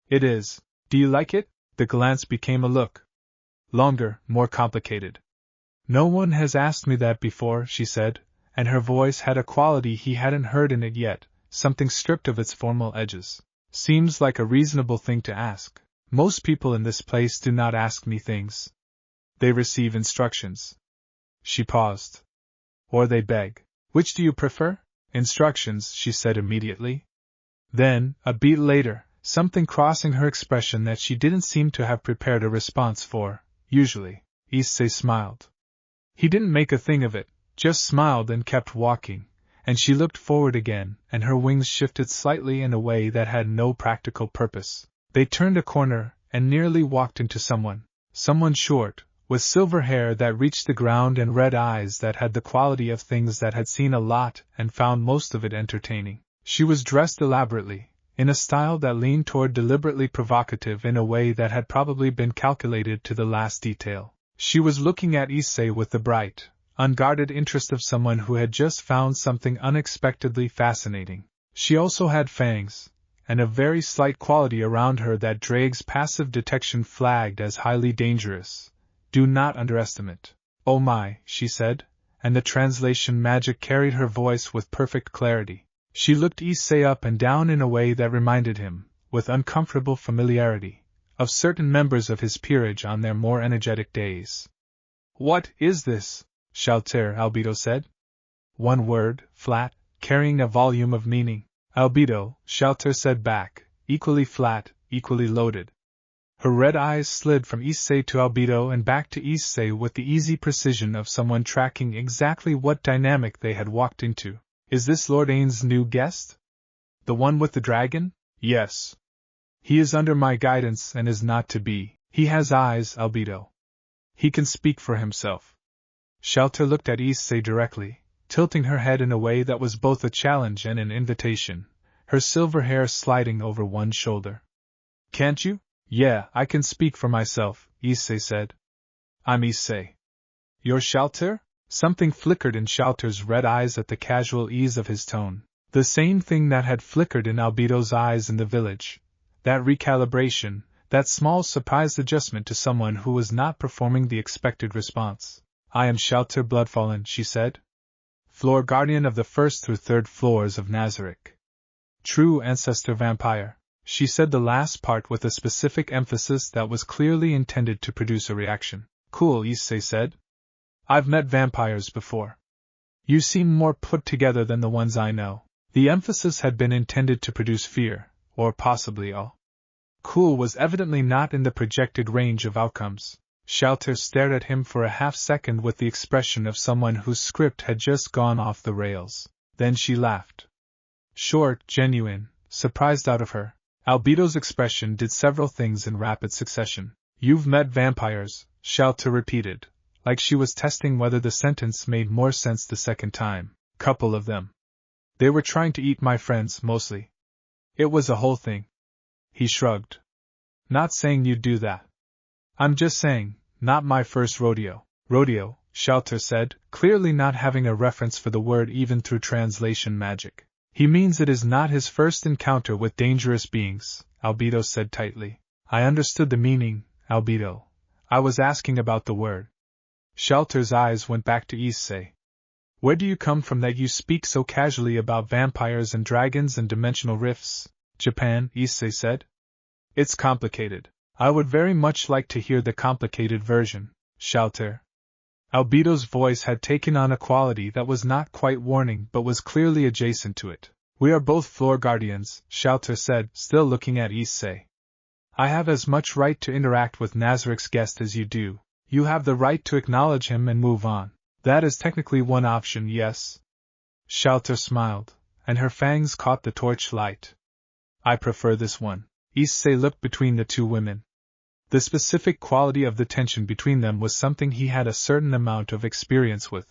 "It is. Do you like it?" The glance became a look. Longer, more complicated. "No one has asked me that before," she said, and her voice had a quality he hadn't heard in it yet, something stripped of its formal edges. "Seems like a reasonable thing to ask. Most people in this place do not ask me things. They receive instructions." She paused. "Or they beg. Which do you prefer?" "Instructions," she said immediately. Then, a beat later, something crossing her expression that she didn't seem to have prepared a response for. "Usually." Issei smiled. He didn't make a thing of it, just smiled and kept walking, and she looked forward again, and her wings shifted slightly in a way that had no practical purpose. They turned a corner, and nearly walked into someone short, with silver hair that reached the ground and red eyes that had the quality of things that had seen a lot and found most of it entertaining. She was dressed elaborately, in a style that leaned toward deliberately provocative in a way that had probably been calculated to the last detail. She was looking at Issei with the bright, unguarded interest of someone who had just found something unexpectedly fascinating. She also had fangs, and a very slight quality around her that Drake's passive detection flagged as highly dangerous. "Do not underestimate." "Oh my," she said, and the translation magic carried her voice with perfect clarity. She looked Issei up and down in a way that reminded him, with uncomfortable familiarity, of certain members of his peerage on their more energetic days. "What is this?" Shalltear, Albedo said. One word, flat, carrying a volume of meaning. "Albedo," Shalltear said back, equally flat, equally loaded. Her red eyes slid from Issei to Albedo and back to Issei with the easy precision of someone tracking exactly what dynamic they had walked into. "Is this Lord Ainz's new guest? The one with the dragon?" "Yes. He is under my guidance and is not to be. He has eyes, Albedo. He can speak for himself." Shalltear looked at Issei directly, tilting her head in a way that was both a challenge and an invitation, her silver hair sliding over one shoulder. "Can't you?" "Yeah, I can speak for myself," Issei said. "I'm Issei." "You're Shalltear?" Something flickered in Shalltear's red eyes at the casual ease of his tone. The same thing that had flickered in Albedo's eyes in the village. That recalibration, that small surprised adjustment to someone who was not performing the expected response. "I am Shalltear Bloodfallen," she said. "Floor guardian of the 1st through 3rd floors of Nazarick. True ancestor vampire." She said the last part with a specific emphasis that was clearly intended to produce a reaction. "Cool," Issei said. "I've met vampires before. You seem more put together than the ones I know." The emphasis had been intended to produce fear, or possibly awe. Cool was evidently not in the projected range of outcomes. Shalltear stared at him for a half-second with the expression of someone whose script had just gone off the rails. Then she laughed. Short, genuine, surprised out of her. Albedo's expression did several things in rapid succession. "You've met vampires," Shalltear repeated, like she was testing whether the sentence made more sense the second time. "Couple of them. They were trying to eat my friends, mostly. It was a whole thing." He shrugged. "Not saying you'd do that. I'm just saying, not my first rodeo." "Rodeo," Shalltear said, clearly not having a reference for the word even through translation magic. He means it is not his first encounter with dangerous beings, Albedo said tightly. I understood the meaning, Albedo. I was asking about the word. Shalltear's eyes went back to Issei. Where do you come from that you speak so casually about vampires and dragons and dimensional rifts? Japan, Issei said. It's complicated. I would very much like to hear the complicated version, Shalltear. Albedo's voice had taken on a quality that was not quite warning but was clearly adjacent to it. We are both floor guardians, Shalltear said, still looking at Issei. I have as much right to interact with Nazarick's guest as you do. You have the right to acknowledge him and move on. That is technically one option, yes? Shalltear smiled, and her fangs caught the torch light. I prefer this one. Issei looked between the two women. The specific quality of the tension between them was something he had a certain amount of experience with.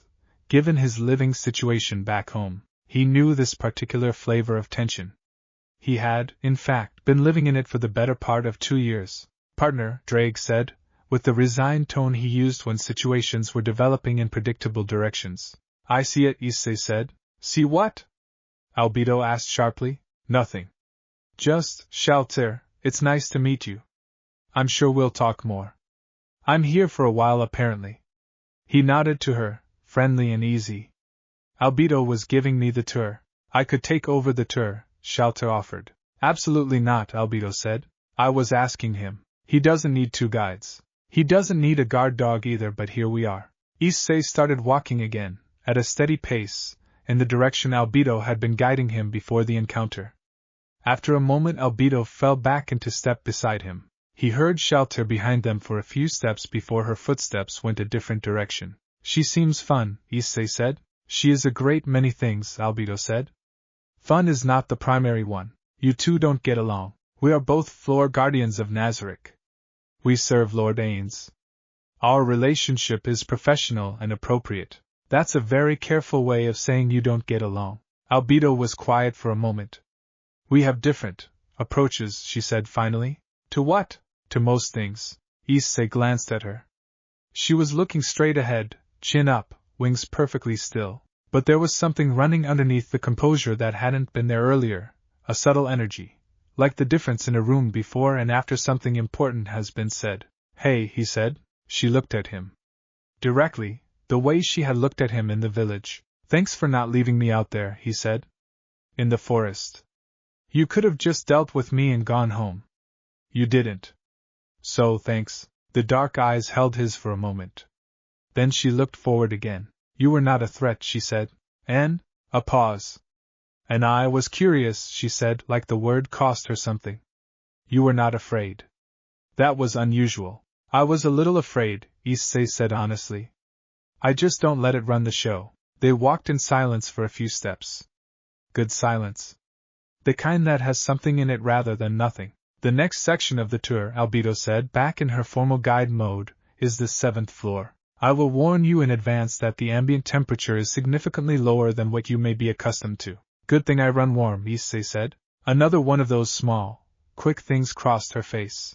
Given his living situation back home, he knew this particular flavor of tension. He had, in fact, been living in it for the better part of 2 years. Partner, Drake said, with the resigned tone he used when situations were developing in predictable directions. I see it, Issei said. See what? Albedo asked sharply. Nothing. Just, Shalltear, it's nice to meet you. I'm sure we'll talk more. I'm here for a while apparently. He nodded to her, friendly and easy. Albedo was giving me the tour. I could take over the tour, Shalltear offered. Absolutely not, Albedo said. I was asking him. He doesn't need 2 guides. He doesn't need a guard dog either, but here we are. Issei started walking again, at a steady pace, in the direction Albedo had been guiding him before the encounter. After a moment Albedo fell back into step beside him. He heard Shalltear behind them for a few steps before her footsteps went a different direction. She seems fun, Issei said. She is a great many things, Albedo said. Fun is not the primary one. You two don't get along. We are both floor guardians of Nazarick. We serve Lord Ainz. Our relationship is professional and appropriate. That's a very careful way of saying you don't get along. Albedo was quiet for a moment. We have different approaches, she said finally. To what? To most things. Issei glanced at her. She was looking straight ahead, chin up, wings perfectly still. But there was something running underneath the composure that hadn't been there earlier, a subtle energy, like the difference in a room before and after something important has been said. Hey, he said. She looked at him. Directly, the way she had looked at him in the village. Thanks for not leaving me out there, he said. In the forest. You could have just dealt with me and gone home. You didn't. So, thanks. The dark eyes held his for a moment. Then she looked forward again. You were not a threat, she said. And? A pause. And I was curious, she said, like the word cost her something. You were not afraid. That was unusual. I was a little afraid, Issei said honestly. I just don't let it run the show. They walked in silence for a few steps. Good silence. The kind that has something in it rather than nothing. The next section of the tour, Albedo said, back in her formal guide mode, is the 7th floor. I will warn you in advance that the ambient temperature is significantly lower than what you may be accustomed to. Good thing I run warm, Issei said. Another one of those small, quick things crossed her face.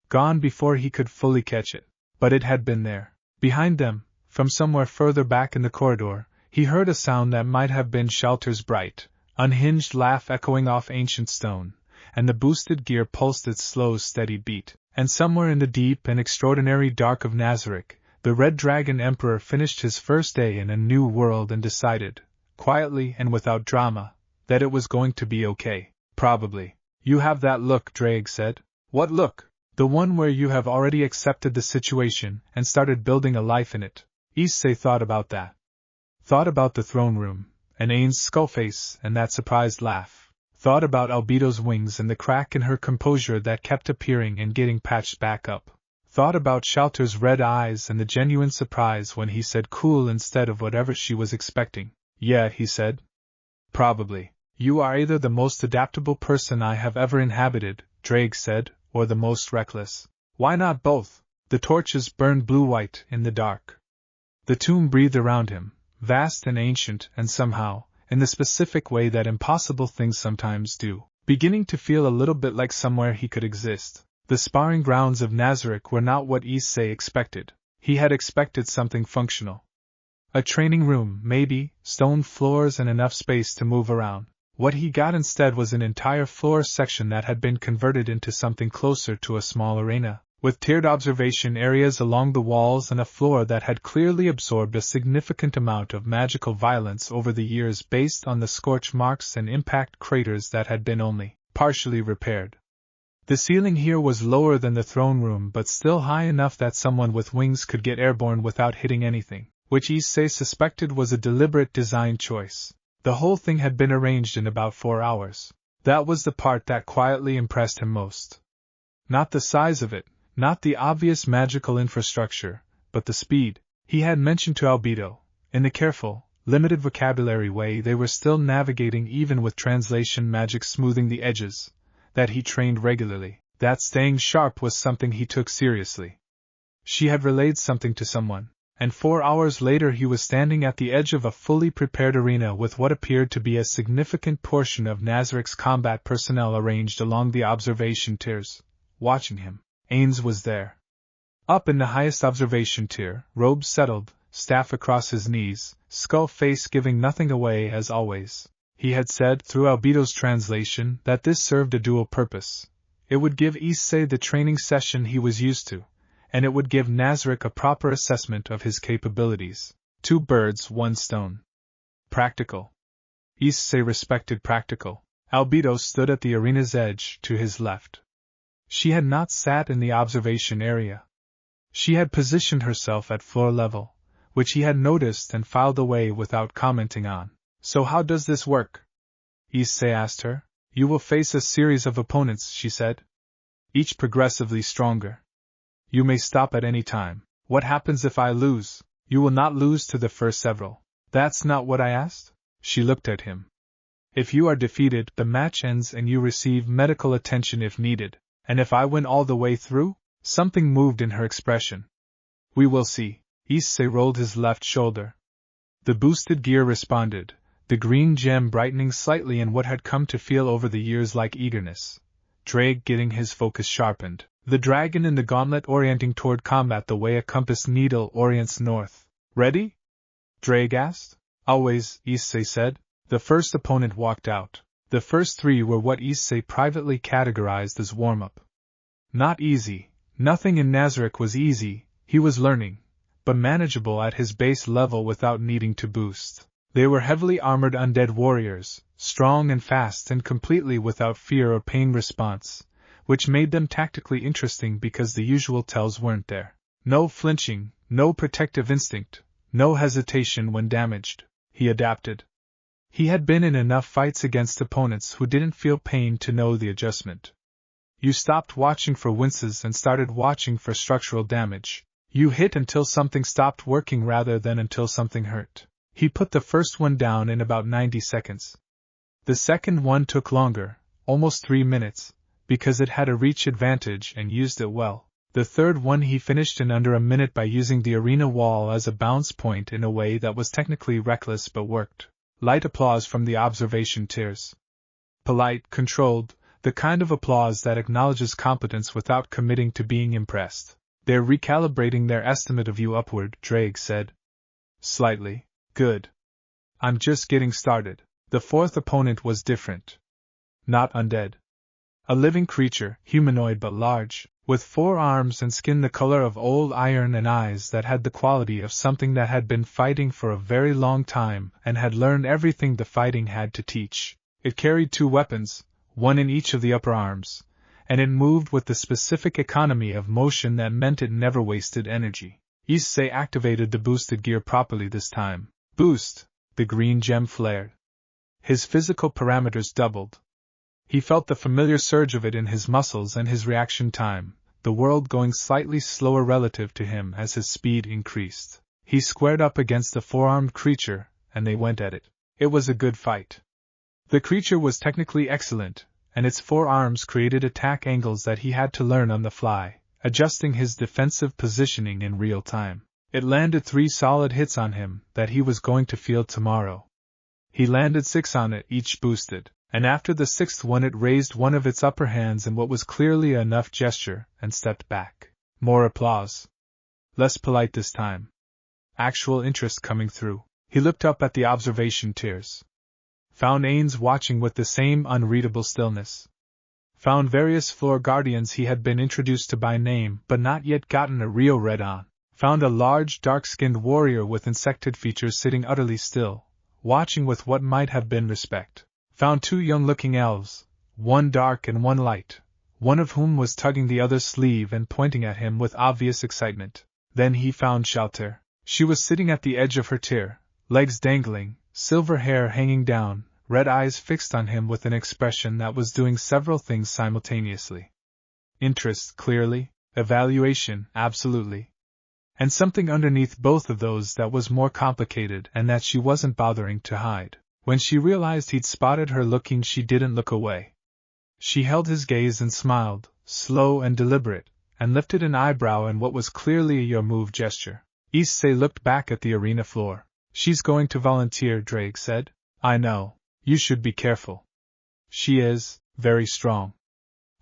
Gone before he could fully catch it. But it had been there. Behind them, from somewhere further back in the corridor, he heard a sound that might have been Shalltear's bright, unhinged laugh echoing off ancient stone, and the boosted gear pulsed its slow, steady beat. And somewhere in the deep and extraordinary dark of Nazarick, the Red Dragon Emperor finished his first day in a new world and decided, quietly and without drama, that it was going to be okay. Probably. You have that look, Drake said. What look? The one where you have already accepted the situation and started building a life in it. Issei thought about that. Thought about the throne room, and Ainz's skull face and that surprised laugh. Thought about Albedo's wings and the crack in her composure that kept appearing and getting patched back up. Thought about Shalltear's red eyes and the genuine surprise when he said cool instead of whatever she was expecting. Yeah, he said. Probably. You are either the most adaptable person I have ever inhabited, Drake said, or the most reckless. Why not both? The torches burned blue-white in the dark. The tomb breathed around him, vast and ancient and somehow, in the specific way that impossible things sometimes do, beginning to feel a little bit like somewhere he could exist. The sparring grounds of Nazarick were not what Issei expected. He had expected something functional. A training room, maybe, stone floors and enough space to move around. What he got instead was an entire floor section that had been converted into something closer to a small arena, with tiered observation areas along the walls and a floor that had clearly absorbed a significant amount of magical violence over the years based on the scorch marks and impact craters that had been only partially repaired. The ceiling here was lower than the throne room but still high enough that someone with wings could get airborne without hitting anything, which Issei suspected was a deliberate design choice. The whole thing had been arranged in about 4 hours. That was the part that quietly impressed him most. Not the size of it, not the obvious magical infrastructure, but the speed. He had mentioned to Albedo, in the careful, limited vocabulary way they were still navigating even with translation magic smoothing the edges, that he trained regularly, that staying sharp was something he took seriously. She had relayed something to someone, and 4 hours later he was standing at the edge of a fully prepared arena with what appeared to be a significant portion of Nazarick's combat personnel arranged along the observation tiers, watching him. Ainz was there. Up in the highest observation tier, robes settled, staff across his knees, skull face giving nothing away as always. He had said, through Albedo's translation, that this served a dual purpose. It would give Issei the training session he was used to, and it would give Nazarick a proper assessment of his capabilities. 2 birds, 1 stone. Practical. Issei respected practical. Albedo stood at the arena's edge, to his left. She had not sat in the observation area. She had positioned herself at floor level, which he had noticed and filed away without commenting on. So how does this work? Issei asked her. You will face a series of opponents, she said. Each progressively stronger. You may stop at any time. What happens if I lose? You will not lose to the first several. That's not what I asked? She looked at him. If you are defeated, the match ends and you receive medical attention if needed. And if I win all the way through? Something moved in her expression. We will see. Issei rolled his left shoulder. The boosted gear responded, the green gem brightening slightly in what had come to feel over the years like eagerness. Drake getting his focus sharpened, the dragon in the gauntlet orienting toward combat the way a compass needle orients north. Ready? Drake asked. Always, Issei said. The first opponent walked out. The first 3 were what Issei privately categorized as warm-up. Not easy. Nothing in Nazarick was easy, he was learning, but manageable at his base level without needing to boost. They were heavily armored undead warriors, strong and fast and completely without fear or pain response, which made them tactically interesting because the usual tells weren't there. No flinching, no protective instinct, no hesitation when damaged. He adapted. He had been in enough fights against opponents who didn't feel pain to know the adjustment. You stopped watching for winces and started watching for structural damage. You hit until something stopped working rather than until something hurt. He put the first one down in about 90 seconds. The second one took longer, almost 3 minutes, because it had a reach advantage and used it well. The third one he finished in under a minute by using the arena wall as a bounce point in a way that was technically reckless but worked. Light applause from the observation tiers. Polite, controlled, the kind of applause that acknowledges competence without committing to being impressed. They're recalibrating their estimate of you upward, Drake said. Slightly. Good. I'm just getting started. The fourth opponent was different. Not undead. A living creature, humanoid but large, with 4 arms and skin the color of old iron and eyes that had the quality of something that had been fighting for a very long time and had learned everything the fighting had to teach. It carried 2 weapons, 1 in each of the upper arms, and it moved with the specific economy of motion that meant it never wasted energy. Issei activated the boosted gear properly this time. Boost! The green gem flared. His physical parameters doubled. He felt the familiar surge of it in his muscles and his reaction time, the world going slightly slower relative to him as his speed increased. He squared up against the 4-armed creature, and they went at it. It was a good fight. The creature was technically excellent, and its 4 arms created attack angles that he had to learn on the fly, adjusting his defensive positioning in real time. It landed 3 solid hits on him that he was going to feel tomorrow. He landed 6 on it, each boosted, and after the 6th one it raised one of its upper hands in what was clearly enough gesture and stepped back. More applause. Less polite this time. Actual interest coming through. He looked up at the observation tiers. Found Ainz watching with the same unreadable stillness. Found various floor guardians he had been introduced to by name but not yet gotten a real read on. Found a large dark-skinned warrior with insected features sitting utterly still, watching with what might have been respect. Found 2 young-looking elves, one dark and one light, one of whom was tugging the other's sleeve and pointing at him with obvious excitement. Then he found Shalltear. She was sitting at the edge of her tier, legs dangling, silver hair hanging down, red eyes fixed on him with an expression that was doing several things simultaneously. Interest, clearly, evaluation, absolutely. And something underneath both of those that was more complicated and that she wasn't bothering to hide. When she realized he'd spotted her looking, she didn't look away. She held his gaze and smiled, slow and deliberate, and lifted an eyebrow in what was clearly a your move gesture. Issei looked back at the arena floor. She's going to volunteer, Drake said. I know. You should be careful. She is very strong.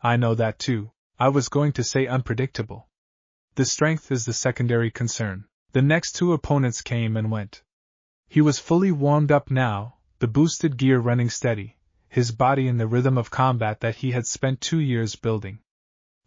I know that too. I was going to say unpredictable. The strength is the secondary concern. The next 2 opponents came and went. He was fully warmed up now, the boosted gear running steady, his body in the rhythm of combat that he had spent 2 years building.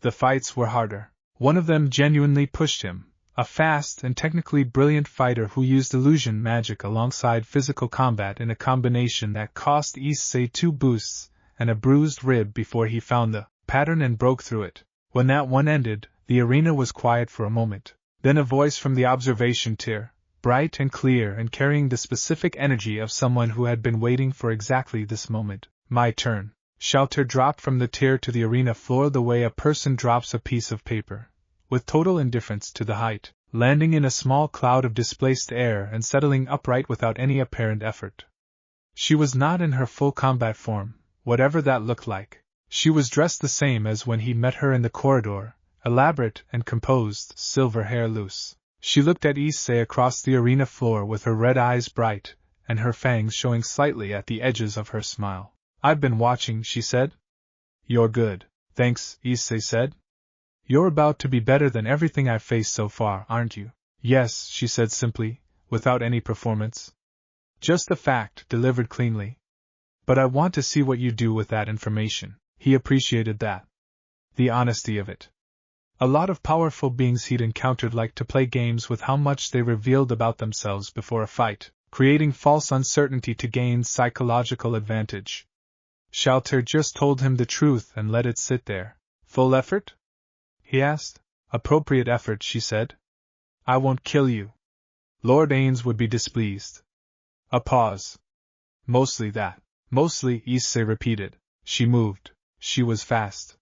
The fights were harder. One of them genuinely pushed him, a fast and technically brilliant fighter who used illusion magic alongside physical combat in a combination that cost Issei 2 boosts and a bruised rib before he found the pattern and broke through it. When that one ended, the arena was quiet for a moment. Then a voice from the observation tier, bright and clear and carrying the specific energy of someone who had been waiting for exactly this moment. My turn. Shalltear dropped from the tier to the arena floor the way a person drops a piece of paper, with total indifference to the height, landing in a small cloud of displaced air and settling upright without any apparent effort. She was not in her full combat form, whatever that looked like. She was dressed the same as when he met her in the corridor, elaborate and composed, silver hair loose. She looked at Issei across the arena floor with her red eyes bright, and her fangs showing slightly at the edges of her smile. I've been watching, she said. You're good. Thanks, Issei said. You're about to be better than everything I've faced so far, aren't you? Yes, she said simply, without any performance. Just a fact, delivered cleanly. But I want to see what you do with that information. He appreciated that. The honesty of it. A lot of powerful beings he'd encountered liked to play games with how much they revealed about themselves before a fight, creating false uncertainty to gain psychological advantage. Shalltear just told him the truth and let it sit there. Full effort? He asked. Appropriate effort, she said. I won't kill you. Lord Ainz would be displeased. A pause. Mostly that. Mostly, Issei repeated. She moved. She was fast.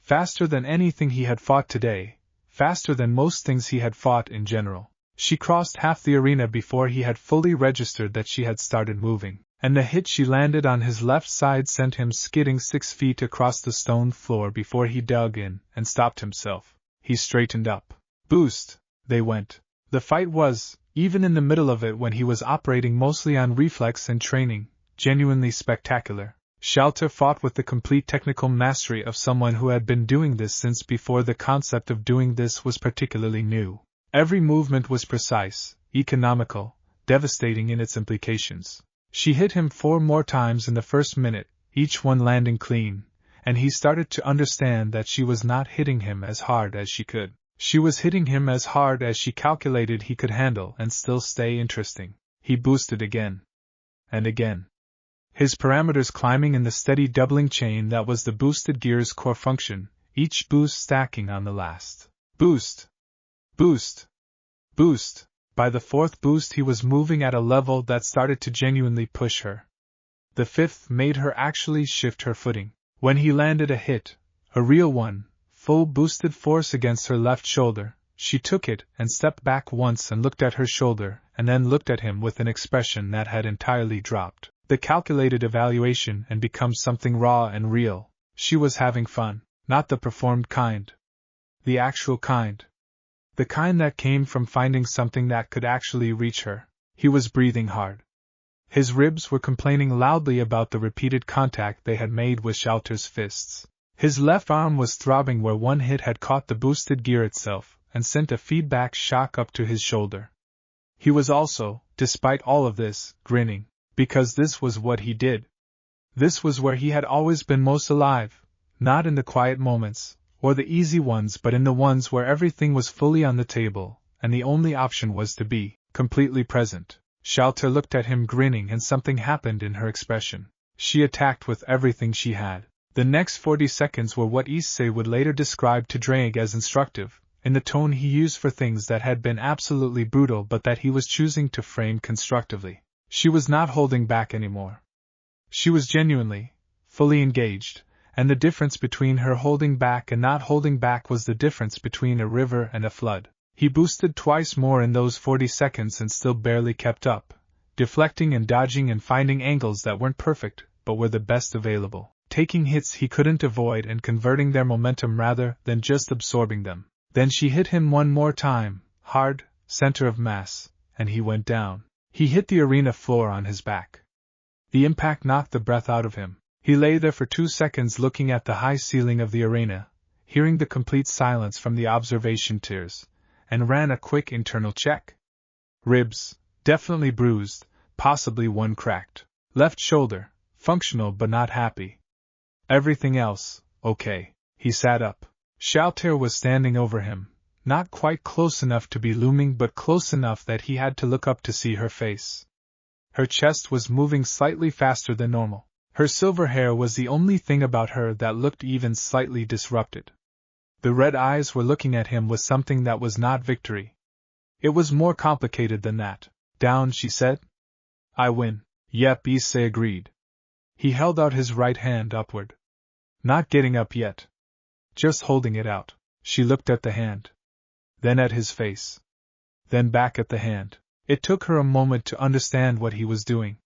Faster than anything he had fought today, faster than most things he had fought in general. She crossed half the arena before he had fully registered that she had started moving, and the hit she landed on his left side sent him skidding 6 feet across the stone floor before he dug in and stopped himself. He straightened up. Boost! They went. The fight was, even in the middle of it when he was operating mostly on reflex and training, genuinely spectacular. Shalltear fought with the complete technical mastery of someone who had been doing this since before the concept of doing this was particularly new. Every movement was precise, economical, devastating in its implications. She hit him 4 more times in the first minute, each one landing clean, and he started to understand that she was not hitting him as hard as she could. She was hitting him as hard as she calculated he could handle and still stay interesting. He boosted again. And again. His parameters climbing in the steady doubling chain that was the boosted gear's core function, each boost stacking on the last. Boost! Boost! Boost! By the 4th boost he was moving at a level that started to genuinely push her. The 5th made her actually shift her footing. When he landed a hit, a real one, full boosted force against her left shoulder, she took it and stepped back once and looked at her shoulder and then looked at him with an expression that had entirely dropped the calculated evaluation and become something raw and real. She was having fun, not the performed kind. The actual kind. The kind that came from finding something that could actually reach her. He was breathing hard. His ribs were complaining loudly about the repeated contact they had made with Shalltear's fists. His left arm was throbbing where one hit had caught the boosted gear itself and sent a feedback shock up to his shoulder. He was also, despite all of this, grinning. Because this was what he did. This was where he had always been most alive, not in the quiet moments, or the easy ones, but in the ones where everything was fully on the table, and the only option was to be completely present. Shalltear looked at him grinning, and something happened in her expression. She attacked with everything she had. The next 40 seconds were what Issei would later describe to Drake as instructive, in the tone he used for things that had been absolutely brutal but that he was choosing to frame constructively. She was not holding back anymore. She was genuinely, fully engaged, and the difference between her holding back and not holding back was the difference between a river and a flood. He boosted twice more in those 40 seconds and still barely kept up, deflecting and dodging and finding angles that weren't perfect but were the best available, taking hits he couldn't avoid and converting their momentum rather than just absorbing them. Then she hit him one more time, hard, center of mass, and he went down. He hit the arena floor on his back. The impact knocked the breath out of him. He lay there for 2 seconds looking at the high ceiling of the arena, hearing the complete silence from the observation tiers, and ran a quick internal check. Ribs, definitely bruised, possibly one cracked. Left shoulder, functional but not happy. Everything else, okay. He sat up. Shalltear was standing over him, not quite close enough to be looming but close enough that he had to look up to see her face. Her chest was moving slightly faster than normal. Her silver hair was the only thing about her that looked even slightly disrupted. The red eyes were looking at him with something that was not victory. It was more complicated than that. Down, she said. I win. Yep, Issei agreed. He held out his right hand upward. Not getting up yet. Just holding it out. She looked at the hand. Then at his face. Then back at the hand. It took her a moment to understand what he was doing.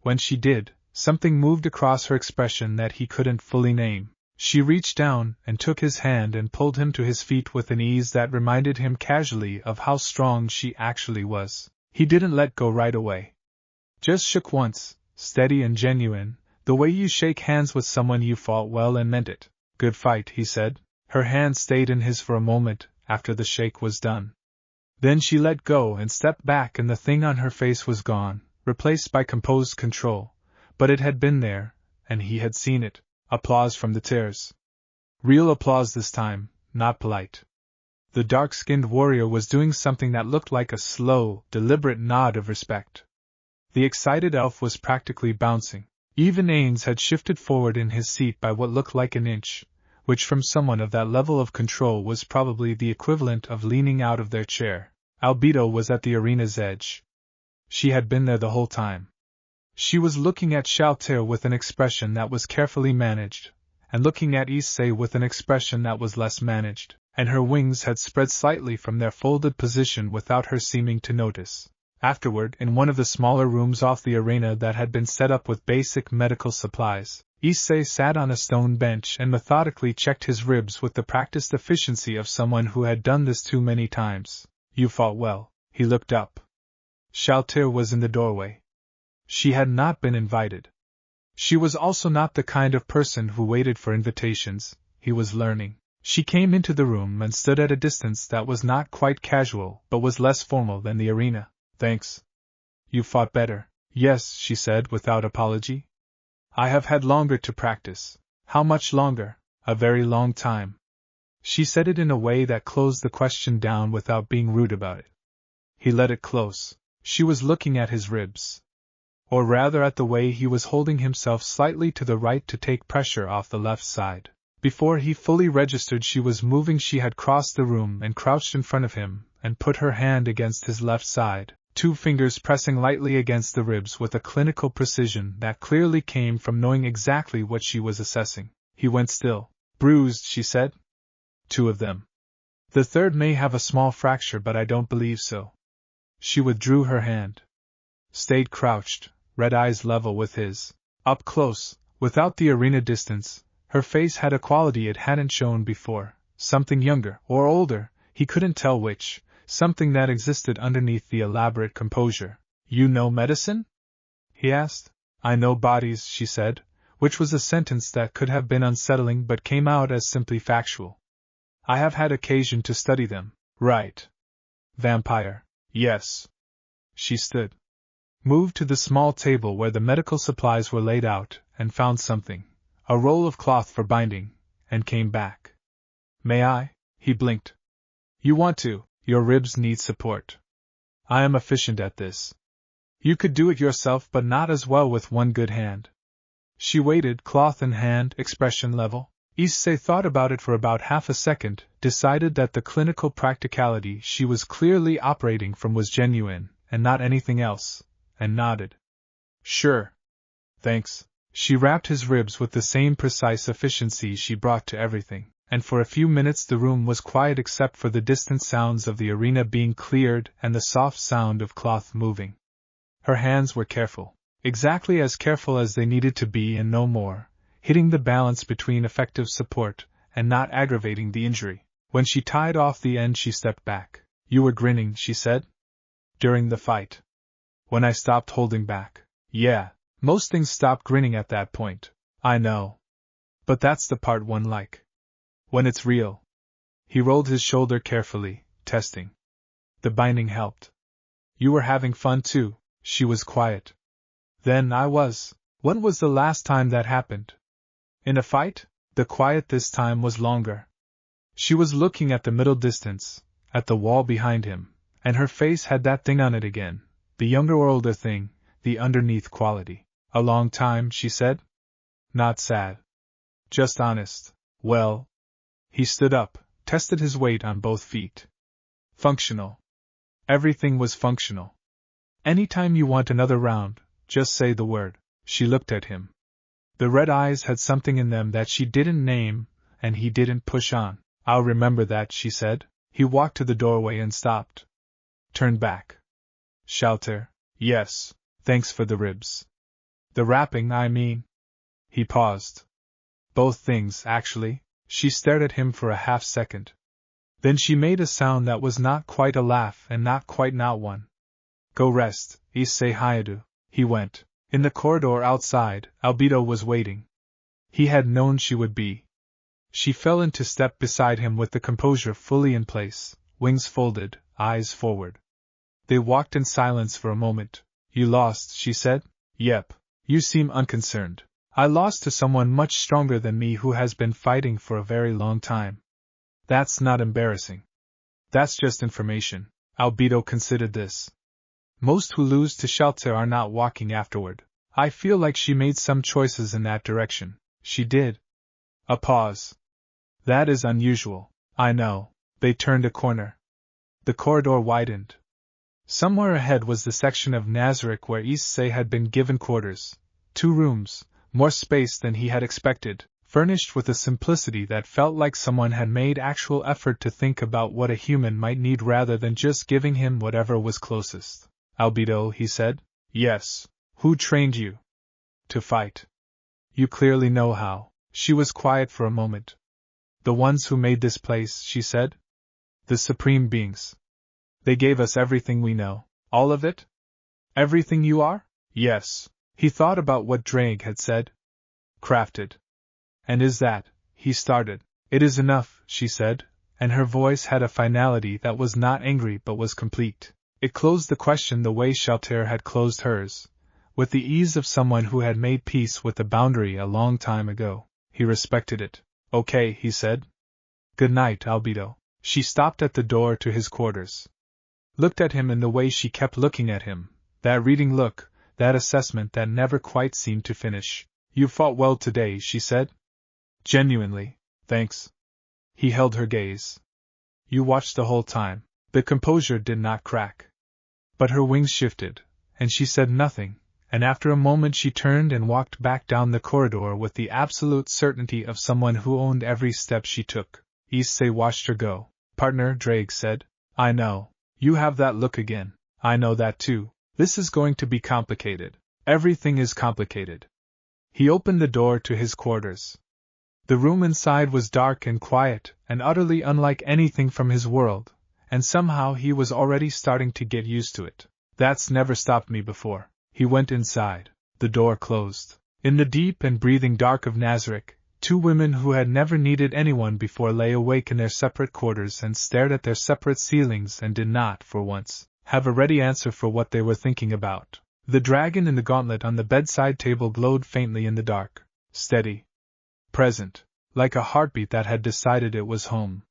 When she did, something moved across her expression that he couldn't fully name. She reached down and took his hand and pulled him to his feet with an ease that reminded him casually of how strong she actually was. He didn't let go right away. Just shook once, steady and genuine, the way you shake hands with someone you fought well and meant it. Good fight, he said. Her hand stayed in his for a moment after the shake was done. Then she let go and stepped back, and the thing on her face was gone, replaced by composed control. But it had been there, and he had seen it. Applause from the tiers. Real applause this time, not polite. The dark-skinned warrior was doing something that looked like a slow, deliberate nod of respect. The excited elf was practically bouncing. Even Ainz had shifted forward in his seat by what looked like an inch, which from someone of that level of control was probably the equivalent of leaning out of their chair. Albedo was at the arena's edge. She had been there the whole time. She was looking at Shalltear with an expression that was carefully managed, and looking at Issei with an expression that was less managed, and her wings had spread slightly from their folded position without her seeming to notice. Afterward, in one of the smaller rooms off the arena that had been set up with basic medical supplies, Issei sat on a stone bench and methodically checked his ribs with the practiced efficiency of someone who had done this too many times. You fought well. He looked up. Shalltear was in the doorway. She had not been invited. She was also not the kind of person who waited for invitations. He was learning. She came into the room and stood at a distance that was not quite casual but was less formal than the arena. Thanks. You fought better. Yes, she said without apology. I have had longer to practice. How much longer? A very long time. She said it in a way that closed the question down without being rude about it. He let it close. She was looking at his ribs. Or rather at the way he was holding himself slightly to the right to take pressure off the left side. Before he fully registered she was moving, she had crossed the room and crouched in front of him and put her hand against his left side, 2 fingers pressing lightly against the ribs with a clinical precision that clearly came from knowing exactly what she was assessing. He went still. Bruised, she said. 2 of them. The third may have a small fracture, but I don't believe so. She withdrew her hand. Stayed crouched, red eyes level with his. Up close, without the arena distance, her face had a quality it hadn't shown before, something younger or older, he couldn't tell which, something that existed underneath the elaborate composure. You know medicine? He asked. I know bodies, she said, which was a sentence that could have been unsettling but came out as simply factual. I have had occasion to study them. Right. Vampire. Yes. She stood. moved to the small table where the medical supplies were laid out, and found something, a roll of cloth for binding, and came back. May I? He blinked. You want to, your ribs need support. I am efficient at this. You could do it yourself, but not as well with one good hand. She waited, cloth in hand, expression level. Issei thought about it for about half a second, decided that the clinical practicality she was clearly operating from was genuine, and not anything else, and nodded. Sure. Thanks. She wrapped his ribs with the same precise efficiency she brought to everything, and for a few minutes the room was quiet except for the distant sounds of the arena being cleared and the soft sound of cloth moving. Her hands were careful, exactly as careful as they needed to be and no more, hitting the balance between effective support and not aggravating the injury. When she tied off the end she stepped back. You were grinning, she said. During the fight. When I stopped holding back. Yeah, most things stop grinning at that point. I know. But that's the part one like. When it's real. He rolled his shoulder carefully, testing. The binding helped. You were having fun too. She was quiet. Then I was. When was the last time that happened? In a fight? The quiet this time was longer. She was looking at the middle distance, at the wall behind him, and her face had that thing on it again, the younger or older thing, the underneath quality. A long time, she said? Not sad. Just honest. Well. He stood up, tested his weight on both feet. Functional. Everything was functional. Anytime you want another round, just say the word. She looked at him. The red eyes had something in them that she didn't name, and he didn't push on. I'll remember that, she said. He walked to the doorway and stopped. Turned back. Shalltear? Yes, thanks for the ribs. The wrapping, I mean. He paused. Both things, actually. She stared at him for a half-second. Then she made a sound that was not quite a laugh and not quite not one. Go rest, Issei Hayadu. He went. In the corridor outside, Albedo was waiting. He had known she would be. She fell into step beside him with the composure fully in place, wings folded, eyes forward. They walked in silence for a moment. You lost, she said. Yep. You seem unconcerned. I lost to someone much stronger than me who has been fighting for a very long time. That's not embarrassing. That's just information. Albedo considered this. Most who lose to Shalltear are not walking afterward. I feel like she made some choices in that direction. She did. A pause. That is unusual. I know. They turned a corner. The corridor widened. Somewhere ahead was the section of Nazarick where Issei had been given quarters. 2 rooms, more space than he had expected, furnished with a simplicity that felt like someone had made actual effort to think about what a human might need rather than just giving him whatever was closest. Albedo, he said. Yes. Who trained you? To fight. You clearly know how. She was quiet for a moment. The ones who made this place, she said. The supreme beings. They gave us everything we know. All of it? Everything you are? Yes. He thought about what Drake had said. Crafted. And is that? He started. It is enough, she said, and her voice had a finality that was not angry but was complete. It closed the question the way Shalltear had closed hers, with the ease of someone who had made peace with the boundary a long time ago. He respected it. Okay, he said. Good night, Albedo. She stopped at the door to his quarters. Looked at him in the way she kept looking at him, that reading look, that assessment that never quite seemed to finish. You fought well today, she said. Genuinely, thanks. He held her gaze. You watched the whole time. The composure did not crack. But her wings shifted, and she said nothing, and after a moment she turned and walked back down the corridor with the absolute certainty of someone who owned every step she took. Issei watched her go. Partner, Drake said. I know. You have that look again. I know that too. This is going to be complicated. Everything is complicated. He opened the door to his quarters. The room inside was dark and quiet, and utterly unlike anything from his world, and somehow he was already starting to get used to it. That's never stopped me before. He went inside. The door closed. In the deep and breathing dark of Nazarick, 2 women who had never needed anyone before lay awake in their separate quarters and stared at their separate ceilings and did not, for once, have a ready answer for what they were thinking about. The dragon in the gauntlet on the bedside table glowed faintly in the dark, steady, present, like a heartbeat that had decided it was home.